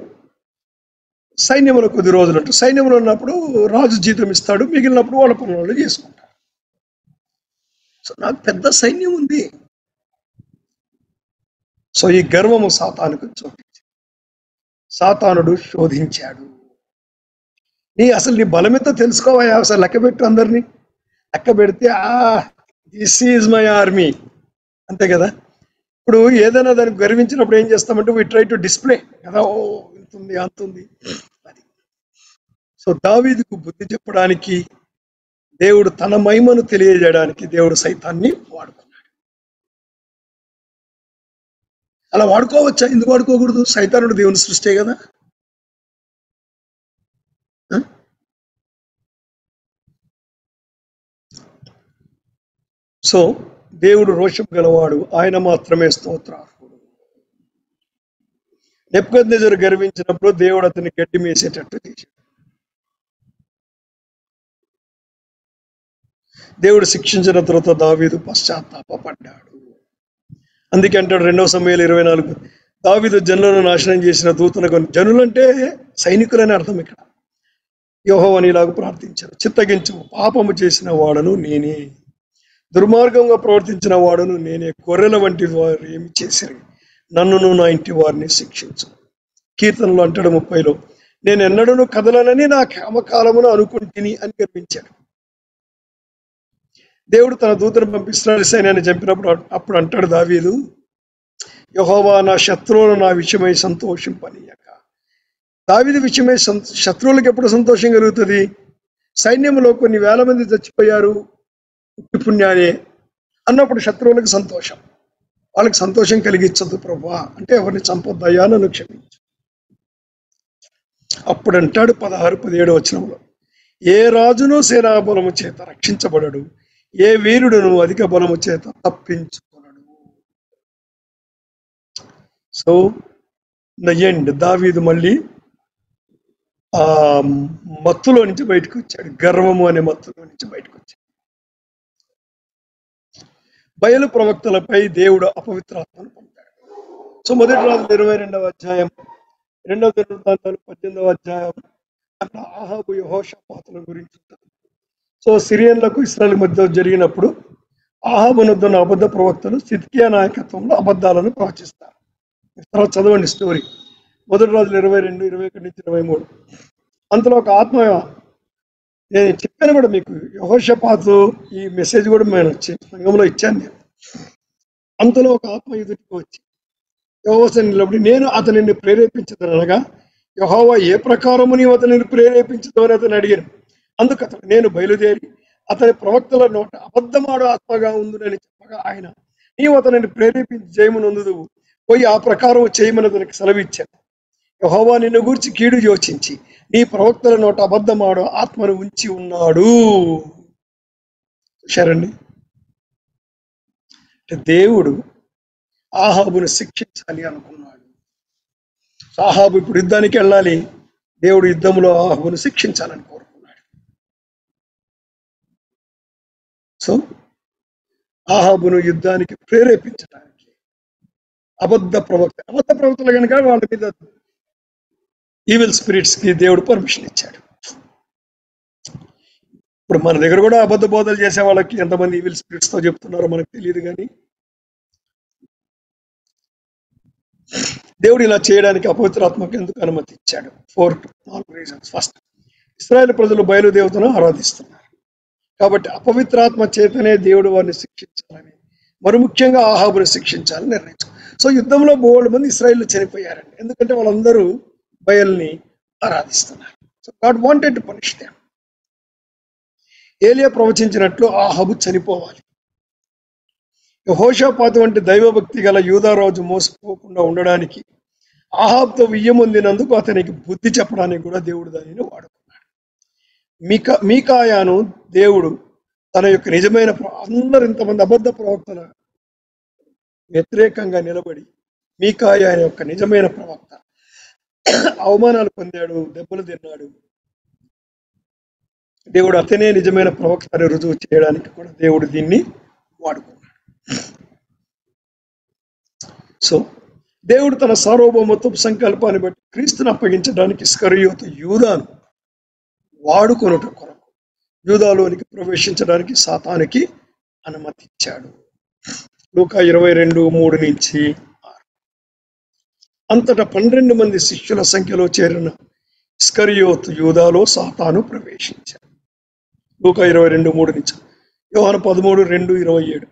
సైన్యంలో కొద్ది రోజులు ఉంటారు. సైన్యంలో ఉన్నప్పుడు రాజు జీతం ఇస్తాడు, మిగిలినప్పుడు వాళ్ళ పనులు వాళ్ళు చేసుకుంటారు. సో నాకు పెద్ద సైన్యం ఉంది. సో ఈ గర్వము సాతానుకు చోటించింది. సాతానుడు శోధించాడు. అసలు నీ బలమెంతో తెలుసుకోవా, అసలు లెక్క పెట్టు, అందరినీ లెక్క పెడితే దిస్ ఈజ్ మై ఆర్మీ, అంతే కదా. ఇప్పుడు ఏదైనా దానికి గర్వించినప్పుడు ఏం చేస్తామంటే వి ట్రై టు డిస్ప్లే కదా, ఓ ఇంతుంది అంతుంది అది. సో దావీదుకు బుద్ధి చెప్పడానికి, దేవుడు తన మహిమను తెలియజేయడానికి దేవుడు సైతాన్ని వాడుకున్నాడు. అలా వాడుకోవచ్చా? ఎందుకు వాడుకోకూడదు? సైతానుడు దేవుని సృష్టే కదా. సో దేవుడు రోషం గలవాడు, ఆయన మాత్రమే స్తోత్రార్హుడు. నెబుకద్నెజరు గర్వించినప్పుడు దేవుడు అతన్ని గడ్డి మేసేటట్టు చేశాడు. దేవుడు శిక్షించిన తర్వాత దావీదు పశ్చాత్తాపడ్డాడు. అందుకే అంటాడు 2 సమూయేలు 24, దావీదు జనులను నాశనం చేసిన దూతలకు, జనులంటే సైనికులని అర్థం. ఇక్కడ యెహోవాను ఇలాగ ప్రార్థించారు, చిత్తగించు, పాపము చేసిన వాడను నేనే, దుర్మార్గంగా ప్రవర్తించిన వాడును నేనే, గొర్రెల వంటి వారు ఏమి చేశారు, నన్నును నా ఇంటి వారిని శిక్షించు. కీర్తనలు అంటాడు 30లో, నేను ఎన్నడూ కదలనని నా కామకాలమును అనుకుంటుని అని గర్వించాడు. దేవుడు తన దూతను పంపిస్తున్నాడు సైన్యాన్ని చంపినప్పుడు అప్పుడు అంటాడు దావీదు, యెహోవా నా శత్రువులు నా విషయమై సంతోషింపనీయక. దావీదు విషయమై శత్రువులకు ఎప్పుడు సంతోషం కలుగుతుంది? సైన్యంలో కొన్ని వేల మంది చచ్చిపోయారు పుణ్యానే అన్నప్పుడు శత్రువులకు సంతోషం. వాళ్ళకి సంతోషం కలిగించదు ప్రభువా అంటే, ఎవరిని చంపొద్దయ్యా, నన్ను క్షమించు. అప్పుడు అంటాడు 16-17 వచనంలో, ఏ రాజును సేనాబలము చేత రక్షించబడడు, ఏ వీరుడును అధిక బలము చేత తప్పించుకొనడు. సో ద ఎండ్, దావీదు మళ్ళీ ఆ మత్తులో నుంచి బయటకు వచ్చాడు, గర్వము అనే మత్తులో నుంచి బయటకు వచ్చాడు. బయలు ప్రవక్తలపై దేవుడు అపవిత్రాత్మను పంపాడు. సో 1 రాజులు 22వ అధ్యాయం, 2వ దినవృత్తాంతాలు 18వ అధ్యాయం అట్లా ఆహాబు యెహోషాపాతుల గురించి ఉంటుంది. సో సిరియన్లకు ఇశ్రాయేల్ మధ్య జరిగినప్పుడు ఆహాబునొద్దన్న అబద్ధ ప్రవక్తలు సిద్కియా నాయకత్వంలో అబద్ధాలను ప్రవచిస్తారు. తర్వాత చదవండి స్టోరీ, 1 రాజులు 22, 21-23. అంతలో ఒక ఆత్మ, నేను చెప్పాను కూడా మీకు, యెహోషాపాతు ఈ మెసేజ్ కూడా నేను సంఘంలో ఇచ్చాను నేను. అంతలో ఒక ఆత్మ ఎదుటికి వచ్చి యెహోవా నిలబడి, నేను అతనిని ప్రేరేపించదను అనగా, యెహోవా ఏ ప్రకారము నీవు అతనిని ప్రేరేపించదు అని అతను అడిగాను. అందుకు అతను, నేను బయలుదేరి అతని ప్రవక్తల నోట అబద్ధమాడు ఆత్మగా ఉందని చెప్పగా ఆయన, నీవు అతనిని ప్రేరేపించి జయమునందుదువు, పోయి ఆ ప్రకారం చేయమని అతనికి సెలవిచ్చాను. యెహోవా నిన్ను గూర్చి కీడు యోచించి నీ ప్రవక్తల నోట అబద్ధమాడు ఆత్మను ఉంచి ఉన్నాడు. చూశారండి, దేవుడు ఆహాబును శిక్షించాలి అనుకున్నాడు. ఆహాబు ఇప్పుడు యుద్ధానికి వెళ్ళాలి. దేవుడు యుద్ధంలో ఆహాబును శిక్షించాలని కోరుకున్నాడు. సో ఆహాబును యుద్ధానికి ప్రేరేపించడానికి అబద్ధ ప్రవక్తలు కనుక వాళ్ళ మీద ఈవిల్ స్పిరిట్స్ కి దేవుడు పర్మిషన్ ఇచ్చాడు. ఇప్పుడు మన దగ్గర కూడా అబద్ధ బోధలు చేసే వాళ్ళకి ఎంతమంది ఈవిల్ స్పిరిట్స్ తో చెప్తున్నారో మనకు తెలియదు, కానీ దేవుడు ఇలా చేయడానికి అపవిత్రాత్మకు ఎందుకు అనుమతి ఇచ్చాడు? 4 రీజన్స్. ఫస్ట్, ఇశ్రాయేలు ప్రజలు బయలుదేవతను ఆరాధిస్తున్నారు కాబట్టి అపవిత్రాత్మ చేతనే దేవుడు వారిని శిక్షించాలని, మరి ముఖ్యంగా ఆహాబుని శిక్షించాలని నిర్ణయించారు. సో యుద్ధంలో 3 మంది ఇశ్రాయేలు చనిపోయారండి, ఎందుకంటే వాళ్ళందరూ బయల్ని ఆరాధిస్తున్నారు. So God wanted to punish them. ఏలియా ప్రవచించినట్లు ఆహాబు చనిపోవాలి. యెహోషాపాతు వంటి దైవభక్తి గల యూదారాజు మోసపోకుండా ఉండడానికి ఆహాబ్తో వియ్యమొందినందుకు అతనికి బుద్ధి చెప్పడానికి కూడా దేవుడు దానిని వాడుకున్నాడు. మీకాయాను దేవుడు తన యొక్క నిజమైన అందరు ఇంతమంది అబద్ధ ప్రవక్తల వ్యతిరేకంగా నిలబడి మీకాయా అనే యొక్క నిజమైన ప్రవక్త అవమానాలు పొందాడు, దెబ్బలు తిన్నాడు. దేవుడు అతనే నిజమైన ప్రవక్త అని రుజువు చేయడానికి కూడా దేవుడు దీన్ని వాడుకున్నాడు. సో దేవుడు తన సార్వభౌమత్వ సంకల్పాన్ని బట్టి క్రీస్తుని అప్పగించడానికి ఇస్కరియోతు యూదాను వాడుకొనుట కొరకు యూదాలోనికి ప్రవేశించడానికి సాతానికి అనుమతి ఇచ్చాడు. లూకా 22:3-6. అంతటా 12 మంది శిష్యుల సంఖ్యలో చేరిన ఇస్కరియోతు యూదాలో సాతాను ప్రవేశించాడు. లూకా 22:3. యోహాను 13:2-27.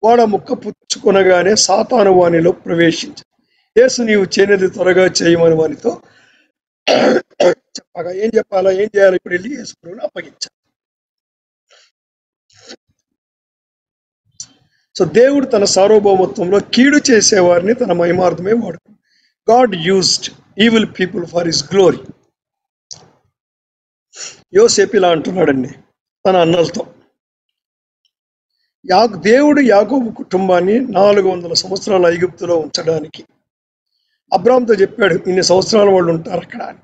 వాడ ముక్క పుచ్చుకొనగానే సాతాను వానిలో ప్రవేశించాడు. యేసు నీవు చేయనిది త్వరగా చేయమని వానితో చెప్పగా ఏం చెప్పాలా, ఏం చేయాలి? ఇప్పుడు వెళ్ళి యేసు ప్రభువుని అప్పగించాలి. సో దేవుడు తన సార్వభౌమత్వంలో కీడు చేసేవారిని తన మహిమార్థమే వాడుకున్నాడు. God used evil people for his glory. యోసేపు ఇలా అంటున్నాడండి తన అన్నలతో, దేవుడు యాకోబు కుటుంబాన్ని 400 సంవత్సరాలు ఐగుప్తులో ఉంచడానికి అబ్రాహాముతో చెప్పాడు, ఇన్ని సంవత్సరాలు వాళ్ళు ఉంటారు అక్కడ అని.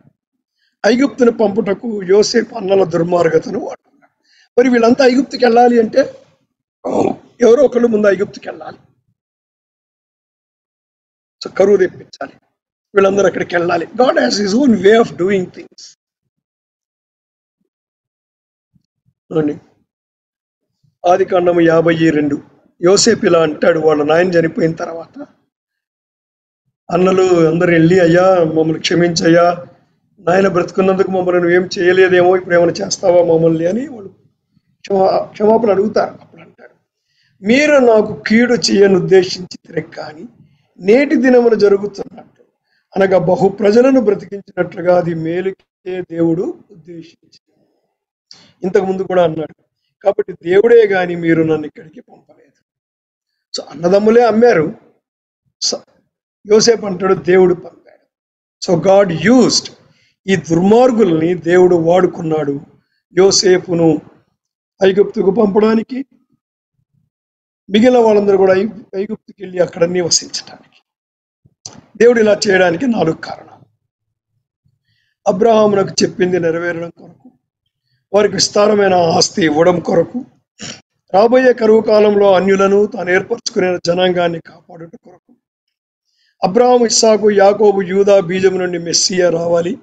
ఐగుప్తును పంపుటకు యోసేపు అన్నల దుర్మార్గతను వాడుకున్నాడు. మరి వీళ్ళంతా ఐగుప్తుకి వెళ్ళాలి అంటే ఎవరో ఒకళ్ళు ముందు ఐగుప్తుకి వెళ్ళాలి. సో కరువు తెప్పించాలి, వీళ్ళందరూ అక్కడికి వెళ్ళాలి. God has his own way of doing things. ఆదికాండము 52. యోసేపు ఇలా అంటాడు వాళ్ళ నాయన చనిపోయిన తర్వాత, అన్నలు అందరు వెళ్ళి, అయ్యా మమ్మల్ని క్షమించయ్యా, నాయన బ్రతుకున్నందుకు మమ్మల్ని నువ్వేం చేయలేదేమో, ఇప్పుడు ఏమైనా చేస్తావా మమ్మల్ని అని వాళ్ళు క్షమాపణ అడుగుతారు. అప్పుడు అంటాడు, మీరు నాకు కీడు చేయను ఉద్దేశించి తిరగ కానీ నేటి దినమున జరుగుతున్నట్టు అనగా బహు ప్రజలను బ్రతికించినట్లుగా అది మేలుకే దేవుడు ఉద్దేశించి. ఇంతకు ముందు కూడా అన్నాడు, కాబట్టి దేవుడే గాని మీరు నన్ను ఇక్కడికి పంపలేదు. సో అన్నదమ్ములే అమ్మారు, యోసేపు అంటాడు దేవుడు పంపాడు. సో గాడ్ యూజ్డ్, ఈ దుర్మార్గుల్ని దేవుడు వాడుకున్నాడు యోసేపును ఐగుప్తుకు పంపడానికి, మిగిలిన వాళ్ళందరూ కూడా ఐగుప్తుకి వెళ్ళి అక్కడ నివసించడానికి. దేవుడు ఇలా చేయడానికి 4 కారణాలు. అబ్రహామునకు చెప్పింది నెరవేరడం కొరకు, వారికి విస్తారమైన ఆస్తి ఇవ్వడం కొరకు, రాబోయే కరువు కాలంలో అన్యులను తాను ఏర్పరచుకునే జనాంగాన్ని కాపాడుట కొరకు, అబ్రహాము, ఇస్సాకు, యాకోబు, యూదా బీజం నుండి మెస్సియా రావాలి.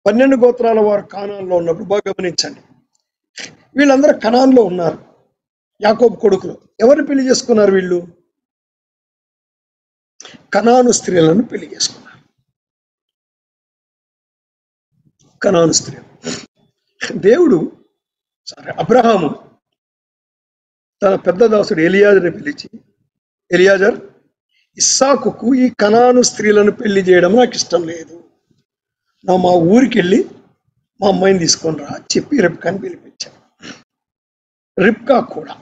12 గోత్రాల వారు కనాన్లో ఉన్నప్పుడు బాగా గమనించండి, వీళ్ళందరూ కనాన్లో ఉన్నారు. యాకోబు కొడుకులు ఎవరిని పెళ్లి చేసుకున్నారు? వీళ్ళు కనాను స్త్రీలను పెళ్లి చేసుకున్నారు. కనాను స్త్రీలు. దేవుడు అబ్రహాము తన పెద్ద దాసుడు ఎలియాజర్ని పిలిచి, ఎలియాజర్, ఇస్సాకుకు ఈ కనాను స్త్రీలను పెళ్లి చేయడం నాకు ఇష్టం లేదు, మా ఊరికి వెళ్ళి మా అమ్మాయిని తీసుకొని రా చెప్పి రిబ్కాని పిలిపించాడు. రిబ్కా కూడా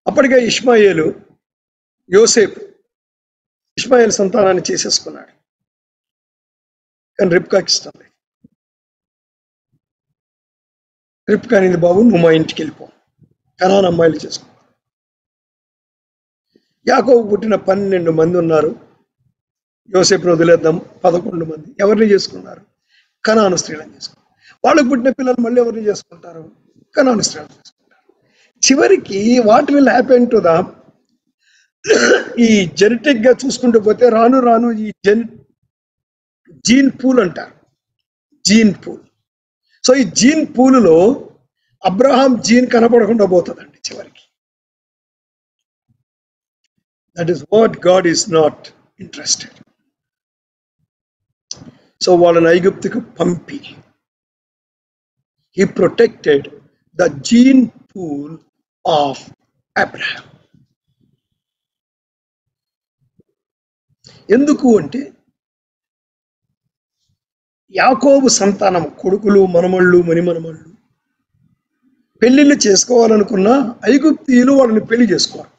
అప్పటికే ఇష్మాయేలు, యోసేపు ఇష్మాయేలు సంతానాన్ని చేసేసుకున్నాడు, కానీ రిబ్కాకి ఇష్టం లేదు. రిబ్కా అనేది, బాబు నువ్వు మా ఇంటికి వెళ్ళిపో, కనాను అమ్మాయిలు చేసుకో. యాకోబు పుట్టిన 12 మంది ఉన్నారు. యోసేపును వదిలేద్దాం, 11 మంది. ఎవరిని చేసుకున్నారు? కనాను స్త్రీలను చేసుకున్నారు. వాళ్ళకు పుట్టిన పిల్లలు మళ్ళీ ఎవరిని చేసుకుంటారు? కనాను స్త్రీలను చేసుకుంటారు. చివరికి what will happen to the ఈ జెనెటిక్ గా చూసుకుంటూ పోతే రాను రాను ఈ జీన్ పూల్ అంటారు, జీన్ పూల్. సో ఈ జీన్ పూలులో అబ్రహాం జీన్ కనపడకుండా పోతుందండి చివరికి. That is what God is not interested. So వాళ్ళని ఐగుప్తుకు పంపి he protected the gene pool of Abraham. ఎందుకు అంటే యాకోబు సంతానం, కొడుకులు, మనమళ్ళు, మణిమనమళ్ళు పెళ్లిళ్ళు చేసుకోవాలనుకున్న ఐగుప్తీయులు వాళ్ళని పెళ్లి చేసుకోరు.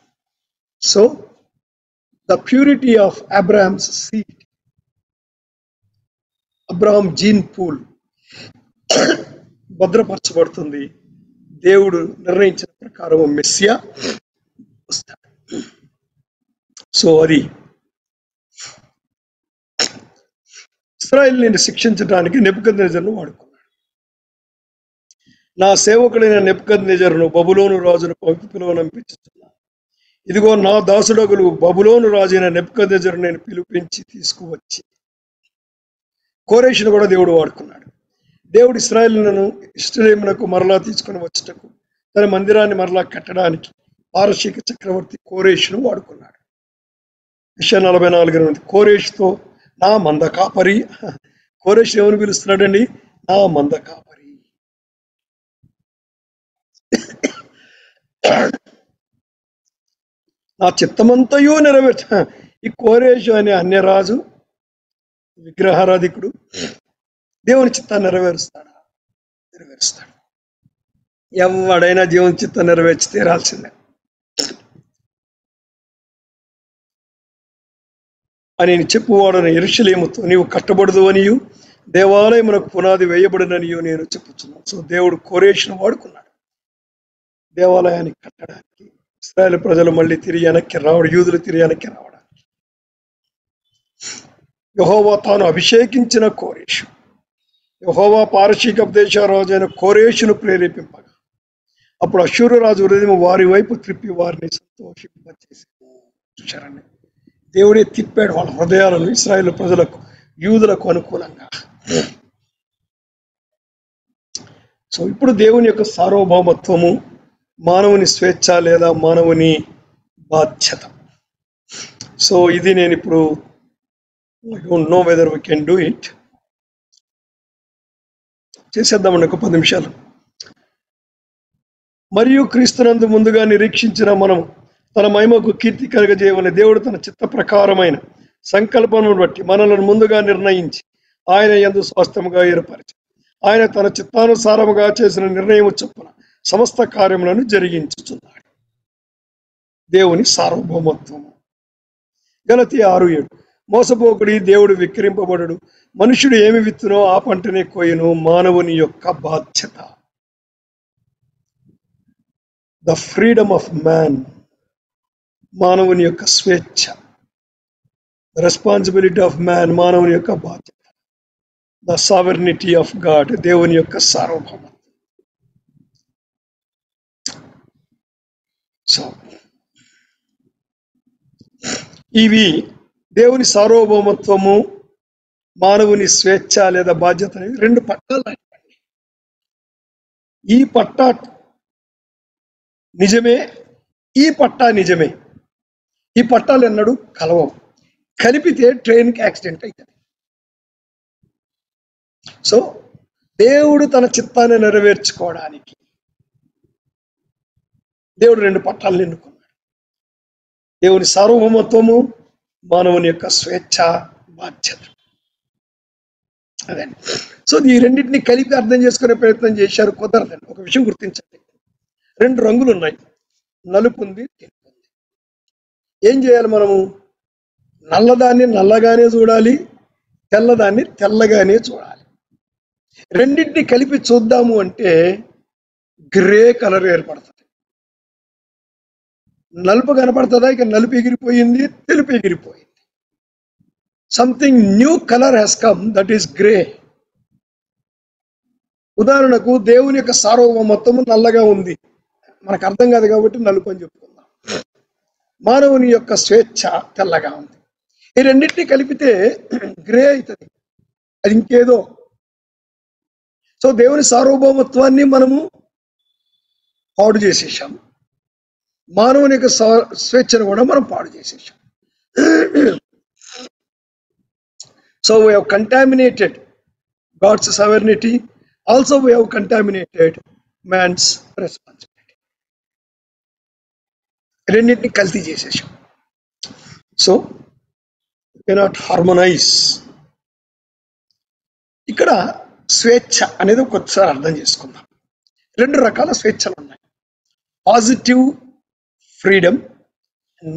So the purity of Abraham's seed, Abraham gene pool భద్రపరచబడుతుంది. దేవుడు నిర్ణయించిన ప్రకారం మెస్సియా వస్తాడు. సో అది ఇశ్రాయేలుని శిక్షించడానికి నెబుకద్నెజరును వాడుకున్నాడు. నా సేవకుడైన నెబుకద్నెజరును బబులోను రాజును పంపి పిలువనంపించుతున్నా. ఇదిగో నా దాసుడగులు బబులోను రాజైన నెబుకద్నెజరు నేను పిలిపించి తీసుకువచ్చి. కోరేషును కూడా దేవుడు వాడుకున్నాడు. దేవుడు ఇశ్రాయేలునకు మరలా తీసుకొని వచ్చటకు, తన మందిరాన్ని మరలా కట్టడానికి పారసీక చక్రవర్తి కోరేషును వాడుకున్నాడు. 44 కోరేషుతో నా మంద కాపరి. కోరేషు ఎవరు పిలుస్తున్నాడండి? నా మంద కాపరి. నా చిత్తమంతయు నెరవేర్చ. ఈ కోరేషు అనే అన్యరాజు, విగ్రహారాధికుడు దేవుని చిత్తాన్ని నెరవేరుస్తాడా? నెరవేరుస్తాడు. ఎవడైనా దేవుని చిత్తాన్ని నెరవేర్చి తీరాల్సిందే అని చెప్పువాడని యెరూషలేముతో నీవు కట్టబడదు అనియు దేవాలయమునకు పునాది వేయబడిననియు నేను చెప్పుచున్నాను. సో దేవుడు కోరేషును వాడుకున్నాడు దేవాలయాన్ని కట్టడానికి. ఇశ్రాయేలు ప్రజలు మళ్ళీ తిరిగి వెనక్కి రావడం, యూదులు తిరిగి వెనక్కి రావడానికి. యెహోవా తాను అభిషేకించిన కోరేషు, యెహోవా పారసీక దేశ రాజైన కోరేషును ప్రేరేపింపగా అప్పుడు అష్షూరు రాజు హృదయం వారి వైపు త్రిప్పి వారిని సంతోషింపచేసి. చూశారండి, దేవుడే తిప్పాడు వాళ్ళ హృదయాలను ఇశ్రాయేలు ప్రజలకు, యూదులకు అనుకూలంగా. సో ఇప్పుడు దేవుని యొక్క సార్వభౌమత్వము, మానవుని స్వేచ్ఛ లేదా మానవుని బాధ్యత. సో ఇది నేను ఇప్పుడు I don't know whether we can do it. చేసేద్దామండి ఒక 10 నిమిషాలు. మరియు క్రీస్తునందు ముందుగా నిరీక్షించిన మనం తన మహిమకు కీర్తి కలగజేయవలె దేవుడు తన చిత్త ప్రకారమైన సంకల్పమును బట్టి మనలను ముందుగా నిర్ణయించి ఆయన యందు స్వాస్థ్యముగా ఏర్పరిచి ఆయన తన చిత్తానుసారముగా చేసిన నిర్ణయము చొప్పున సమస్త కార్యములను జరిగించుచున్నాడు. దేవుని సార్వభౌమత్వము. గలతీ 6:7 మోసపోకుడి, దేవుడు విక్రింపబడడు. మనుషుడు ఏమి విత్తునో ఆ పంటనే కోయును. మానవుని యొక్క బాధ్యత. ద ఫ్రీడమ్ ఆఫ్ మ్యాన్, మానవుని యొక్క స్వేచ్ఛ. రెస్పాన్సిబిలిటీ ఆఫ్ మ్యాన్, మానవుని యొక్క బాధ్యత. ద సావర్నిటీ ఆఫ్ గాడ్, దేవుని యొక్క సార్వభౌమత్వం. సో ఇవి దేవుని సార్వభౌమత్వము, మానవుని స్వేచ్ఛ లేదా బాధ్యత అనేవి 2 పట్టాలు. ఈ పట్టా నిజమే, ఈ పట్టా నిజమే. ఈ పట్టాలు ఎన్నడూ కలవవు. కలిపితే ట్రైన్కి యాక్సిడెంట్ అవుతుంది. సో దేవుడు తన చిత్తాన్ని నెరవేర్చుకోవడానికి దేవుడు 2 పట్టాలను ఎన్నుకున్నాడు. దేవుని సార్వభౌమత్వము, మానవుని యొక్క స్వేచ్ఛ, బాధ్యత. అదే. సో ఈ రెండింటిని కలిపి అర్థం చేసుకునే ప్రయత్నం చేశారు, కుదరదండి. ఒక విషయం గుర్తించండి, 2 రంగులు ఉన్నాయి, నలుపు ఉంది, తెలుపు ఉంది. ఏం చేయాలి మనము? నల్లదాన్ని నల్లగానే చూడాలి, తెల్లదాన్ని తెల్లగానే చూడాలి. రెండింటిని కలిపి చూద్దాము అంటే గ్రే కలర్ ఏర్పడుతుంది. నలుపు కనపడుతుందా? ఇక నలుపు ఎగిరిపోయింది, తెలుపు ఎగిరిపోయింది. Something new colour has come, that is grey. ఉదాహరణకు దేవుని యొక్క సార్వభౌమత్వము నల్లగా ఉంది, మనకు అర్థం కాదు కాబట్టి నలుపు అని చెప్పుకుందాం. మానవుని యొక్క స్వేచ్ఛ తెల్లగా ఉంది. ఈ రెండింటినీ కలిపితే గ్రే అవుతుంది, అది ఇంకేదో. సో దేవుని సార్వభౌమత్వాన్ని మనము పాడు చేసేసాం, మానవుని యొక్క స్వేచ్ఛను కూడా మనం పాడు చేసేసాం. So we have contaminated God's sovereignty, also we have contaminated man's responsibility. రెండింటిని కల్తీ చేసేసాం. So cannot harmonise. ఇక్కడ స్వేచ్ఛ అనేది ఒకసారి అర్థం చేసుకుందాం. రెండు రకాల స్వేచ్ఛలు ఉన్నాయి, పాజిటివ్ ఫ్రీడమ్,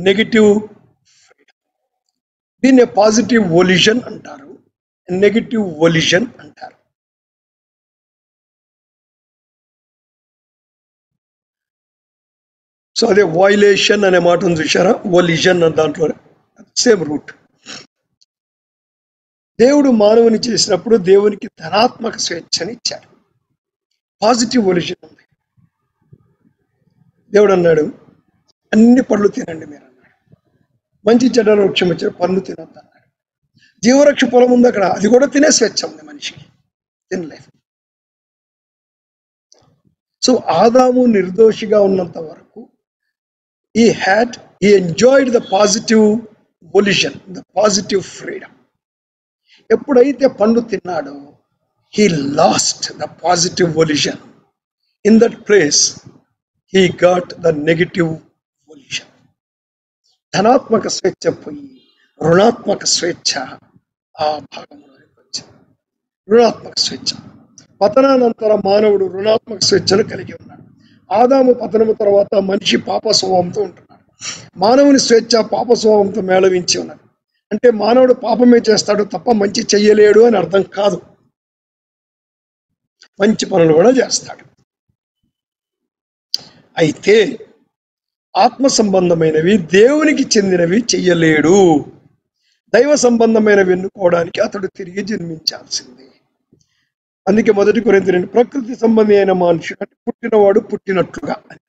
నెగిటివ్ ఫ్రీడమ్. దీన్ని పాజిటివ్ వొల్యూషన్ అంటారు, నెగిటివ్ వొల్యూషన్ అంటారు. సో అదే వయలేషన్ అనే మాట ఉంది చూసారా, వొల్యూషన్ అనే దాంట్లో సేమ్ రూట్. దేవుడు మానవుని చేసినప్పుడు దేవునికి ధనాత్మక స్వేచ్ఛని ఇచ్చాడు, పాజిటివ్ వొల్యూషన్ ఉంది. దేవుడు అన్నాడు అన్ని పళ్ళు తినండి మీరు అన్నాడు, మంచి చెడ్డల వృక్షం వచ్చాడు పళ్ళు తినొద్దు అన్నాడు. జీవవృక్ష పొలం ఉంది అక్కడ, అది కూడా తినే స్వేచ్ఛ ఉంది మనిషికి, తినలేదు. సో ఆదాము నిర్దోషిగా ఉన్నంత వరకు he enjoyed the positive volition, the positive freedom. ఎప్పుడైతే పండు తిన్నాడో he lost the positive volition. In that place he got the negative volition. ధనాత్మక స్వేచ్ఛ పోయి రుణాత్మక స్వేచ్ఛ ఆ భాగంలోకి వచ్చింది. రుణాత్మక స్వేచ్ఛ, పతనానంతర మానవుడు రుణాత్మక స్వేచ్ఛను కలిగి ఉన్నాడు. ఆదాము పతనము తర్వాత మనిషి పాప స్వభావంతో ఉంటున్నాడు. మానవుని స్వేచ్ఛ పాప స్వభావంతో మేళవించి ఉన్నది. అంటే మానవుడు పాపమే చేస్తాడు తప్ప మంచి చెయ్యలేడు అని అర్థం కాదు, మంచి పనులు కూడా చేస్తాడు. అయితే ఆత్మ సంబంధమైనవి దేవునికి చెందినవి చెయ్యలేడు. దైవ సంబంధమైనవి ఎన్నుకోవడానికి అతడు తిరిగి జన్మించాల్సిందే. అందుకే 1 కొరింథీ ప్రకృతి సంబంధి అయిన మనుషుడు పుట్టినవాడు పుట్టినట్లుగా అని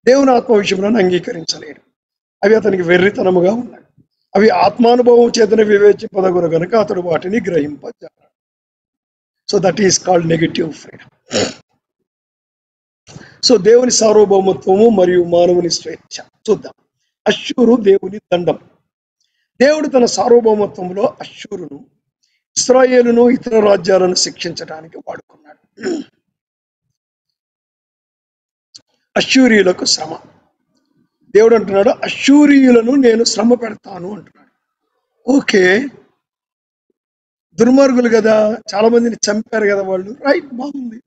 దేవుని ఆత్మ విషయంలో అంగీకరించలేడు. అవి అతనికి వెర్రితనముగా ఉన్నాయి. అవి ఆత్మానుభవం చేతనే వివేచింపదగును కనుక అతడు వాటిని గ్రహింపజాలడు. So that is called negative freedom. So దేవుని సార్వభౌమత్వము మరియు మానవుని స్వేచ్ఛ చూద్దాం. అష్షూరు దేవుని దండం. దేవుడు తన సార్వభౌమత్వంలో అష్షూరును, ఇశ్రాయేలును, ఇతర రాజ్యాలను శిక్షించడానికి వాడుకున్నాడు. అష్షూరీయులకు శ్రమ. దేవుడు అంటున్నాడు అష్షూరీయులను నేను శ్రమ పెడతాను అంటున్నాడు. ఓకే, దుర్మార్గులు కదా, చాలా మందిని చంపారు కదా వాళ్ళు, రైట్, బాగుంది.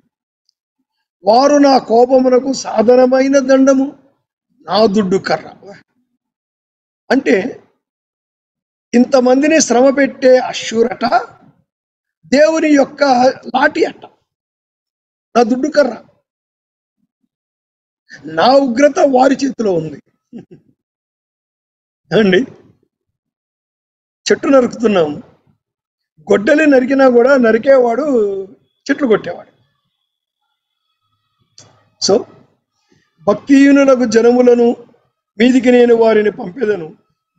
వారు నా కోపమునకు సాధనమైన దండము, నా దుడ్డు కర్ర. అంటే ఇంతమందిని శ్రమ పెట్టే అష్షూరట దేవుని యొక్క లాఠీ అట్ట, నా దుడ్డు కర్ర, నా ఉగ్రత వారి చేతిలో ఉంది అండి. చెట్టు నరుకుతున్నాము, గొడ్డలి నరికినా కూడా నరికేవాడు చెట్లు కొట్టేవాడు. సో భక్తిహీనులకు జనములను మీదికి నేను వారిని పంపేదను,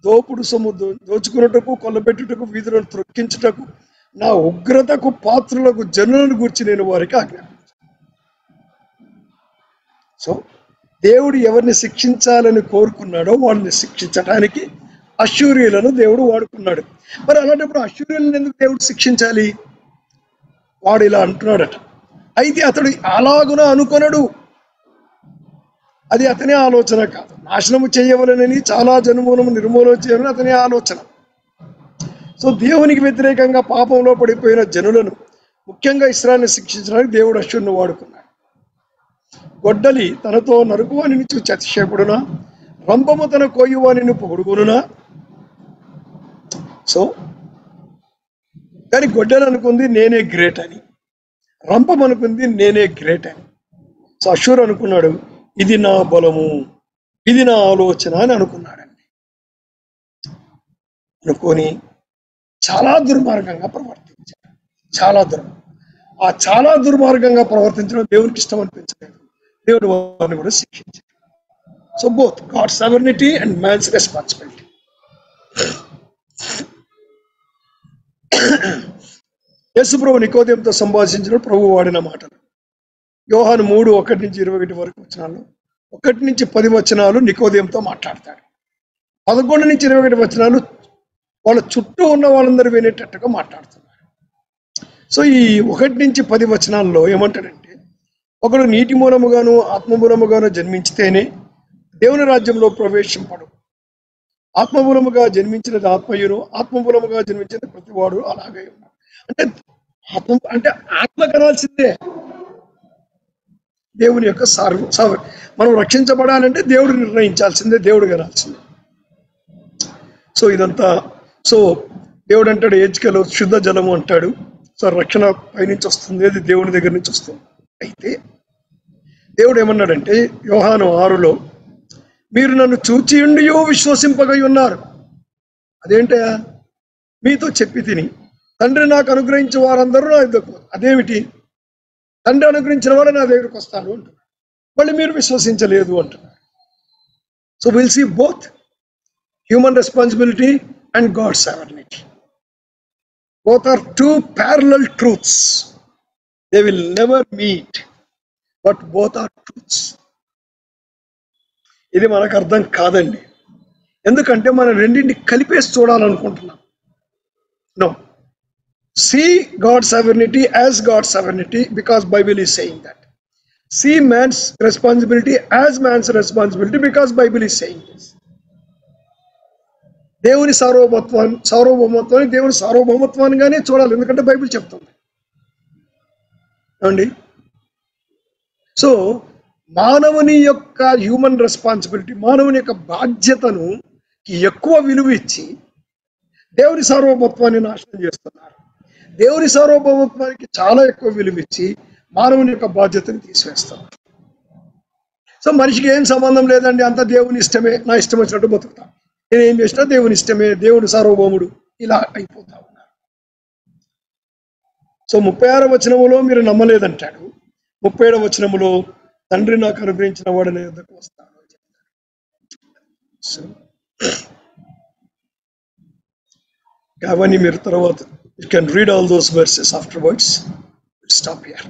దోపుడు సొమ్ము దోచుకున్నటకు, కొల్లబెట్టుటకు, వీధులను త్రొక్కించుటకు, నా ఉగ్రతకు పాత్రులకు జనులను గూర్చి నేను వారికి ఆజ్ఞాపించాను. సో దేవుడు ఎవరిని శిక్షించాలని కోరుకున్నాడో వాళ్ళని శిక్షించడానికి అష్షూరీయులను దేవుడు వాడుకున్నాడు. మరి అలాంటప్పుడు అష్షూరీయులను ఎందుకు దేవుడు శిక్షించాలి? వాడు ఇలా అంటున్నాడట. అయితే అతడు అలాగున అనుకొనడు, అది అతని ఆలోచన కాదు. నాశనము చేయవలనని, చాలా జనములను నిర్మూలన చేయాలని అతని ఆలోచన. సో దేవునికి వ్యతిరేకంగా పాపంలో పడిపోయిన జనులను, ముఖ్యంగా ఇశ్రాయేలును శిక్షించడానికి దేవుడు అష్షూరును వాడుకున్నాడు. గొడ్డలి తనతో నరుకువానిని చూచి అతిశయపడునా, రంపము తన కోయువానిని పొగుడుగునునా. సో కానీ గొడ్డలి అనుకుంది నేనే గ్రేట్ అని, రంపం అనుకుంది నేనే గ్రేట్ అని. సో అష్షూరు అనుకున్నాడు ఇది నా బలము, ఇది నా ఆలోచన అని అనుకున్నాడండి. అనుకొని చాలా దుర్మార్గంగా ప్రవర్తించాడు. చాలా దుర్మార్గంగా ప్రవర్తించడం దేవునికి ఇష్టం అనిపించలేదు. దేవుడు వారిని కూడా శిక్షించాడు. So both God's sovereignty and man's responsibility. యేసు ప్రభు నికోదేముతో సంభాషించిన ప్రభు వాడిన మాటలు యోహాను 3:1-21 వరకు వచనాలు, 1-10 వచనాలు నికోదేముతో మాట్లాడతాడు. 11-21 వచనాలు వాళ్ళ చుట్టూ ఉన్న వాళ్ళందరూ వినేటట్టుగా మాట్లాడుతున్నారు. సో ఈ 1-10 వచనాల్లో ఏమంటాడంటే, ఒకడు నీటి మూలముగాను ఆత్మ మూలముగాను జన్మించితేనే దేవుని రాజ్యంలో ప్రవేశింపడు. ఆత్మమూలముగా జన్మించినది ఆత్మయును, ఆత్మమూలముగా జన్మించిన ప్రతివాడు అలాగే ఉన్నాడు. అంటే ఆత్మ కనాల్సిందే. దేవుని యొక్క మనం రక్షించబడాలంటే దేవుడు నిర్ణయించాల్సిందే, దేవుడు కనాల్సిందే. సో ఇదంతా దేవుడు అంటాడు ఏజ్కలో శుద్ధ జలము అంటాడు. సో రక్షణ పైనుంచి వస్తుంది, అది దేవుని దగ్గర నుంచి వస్తుంది. అయితే దేవుడు ఏమన్నాడంటే యోహాను 6లో, మీరు నన్ను చూచి ఉండియో విశ్వసింపగై ఉన్నారు. అదేంటయా? మీతో చెప్పి తిని తండ్రి నాకు అనుగ్రహించే వారందరూ నా దగ్గరకు. అదేమిటి? తండ్రి అనుగ్రహించిన వాడు నా దగ్గరకు వస్తాను అంటున్నారు. మళ్ళీ మీరు విశ్వసించలేదు అంటున్నారు. So will see both human responsibility and God sovereignty. Both are two parallel truths. They will never meet, but both are truths. ఇది మనకు అర్థం కాదండి. ఎందుకంటే మనం రెండింటిని కలిపేసి చూడాలనుకుంటున్నాం. No. See God's sovereignty as God's sovereignty because Bible is saying that. See man's responsibility as man's responsibility because Bible is saying this. దేవుని సార్వభౌమత్వాన్ని దేవుని సార్వభౌమత్వాన్నిగానే చూడాలి, ఎందుకంటే బైబిల్ చెప్తుంది అండి. సో మానవుని యొక్క హ్యూమన్ రెస్పాన్సిబిలిటీ, మానవుని యొక్క బాధ్యతను ఎక్కువ విలువ ఇచ్చి దేవుని సార్వభౌమత్వాన్ని నాశనం చేస్తున్నారు. దేవుని సార్వభౌమత్వానికి చాలా ఎక్కువ విలువ ఇచ్చి మానవుని యొక్క బాధ్యతను తీసివేస్తున్నారు. సో మనిషికి ఏం సంబంధం లేదండి, అంత దేవుని ఇష్టమే, నా ఇష్టం వచ్చినట్టు బతుకుతాం, నేనేం చేసినా దేవుని ఇష్టమే, దేవుడు సార్వభౌముడు, ఇలా అయిపోతా ఉన్నారు. సో 36వ వచనములో మీరు నమ్మలేదంటాడు. 37వ వచనములో తండ్రి నాకు అనుగ్రహించిన వాడు నా యొద్దకు వస్తాడు అని చెప్తాడు. సో అవన్నీ మీరు తర్వాత you can read all those versus afterwards. Stop here.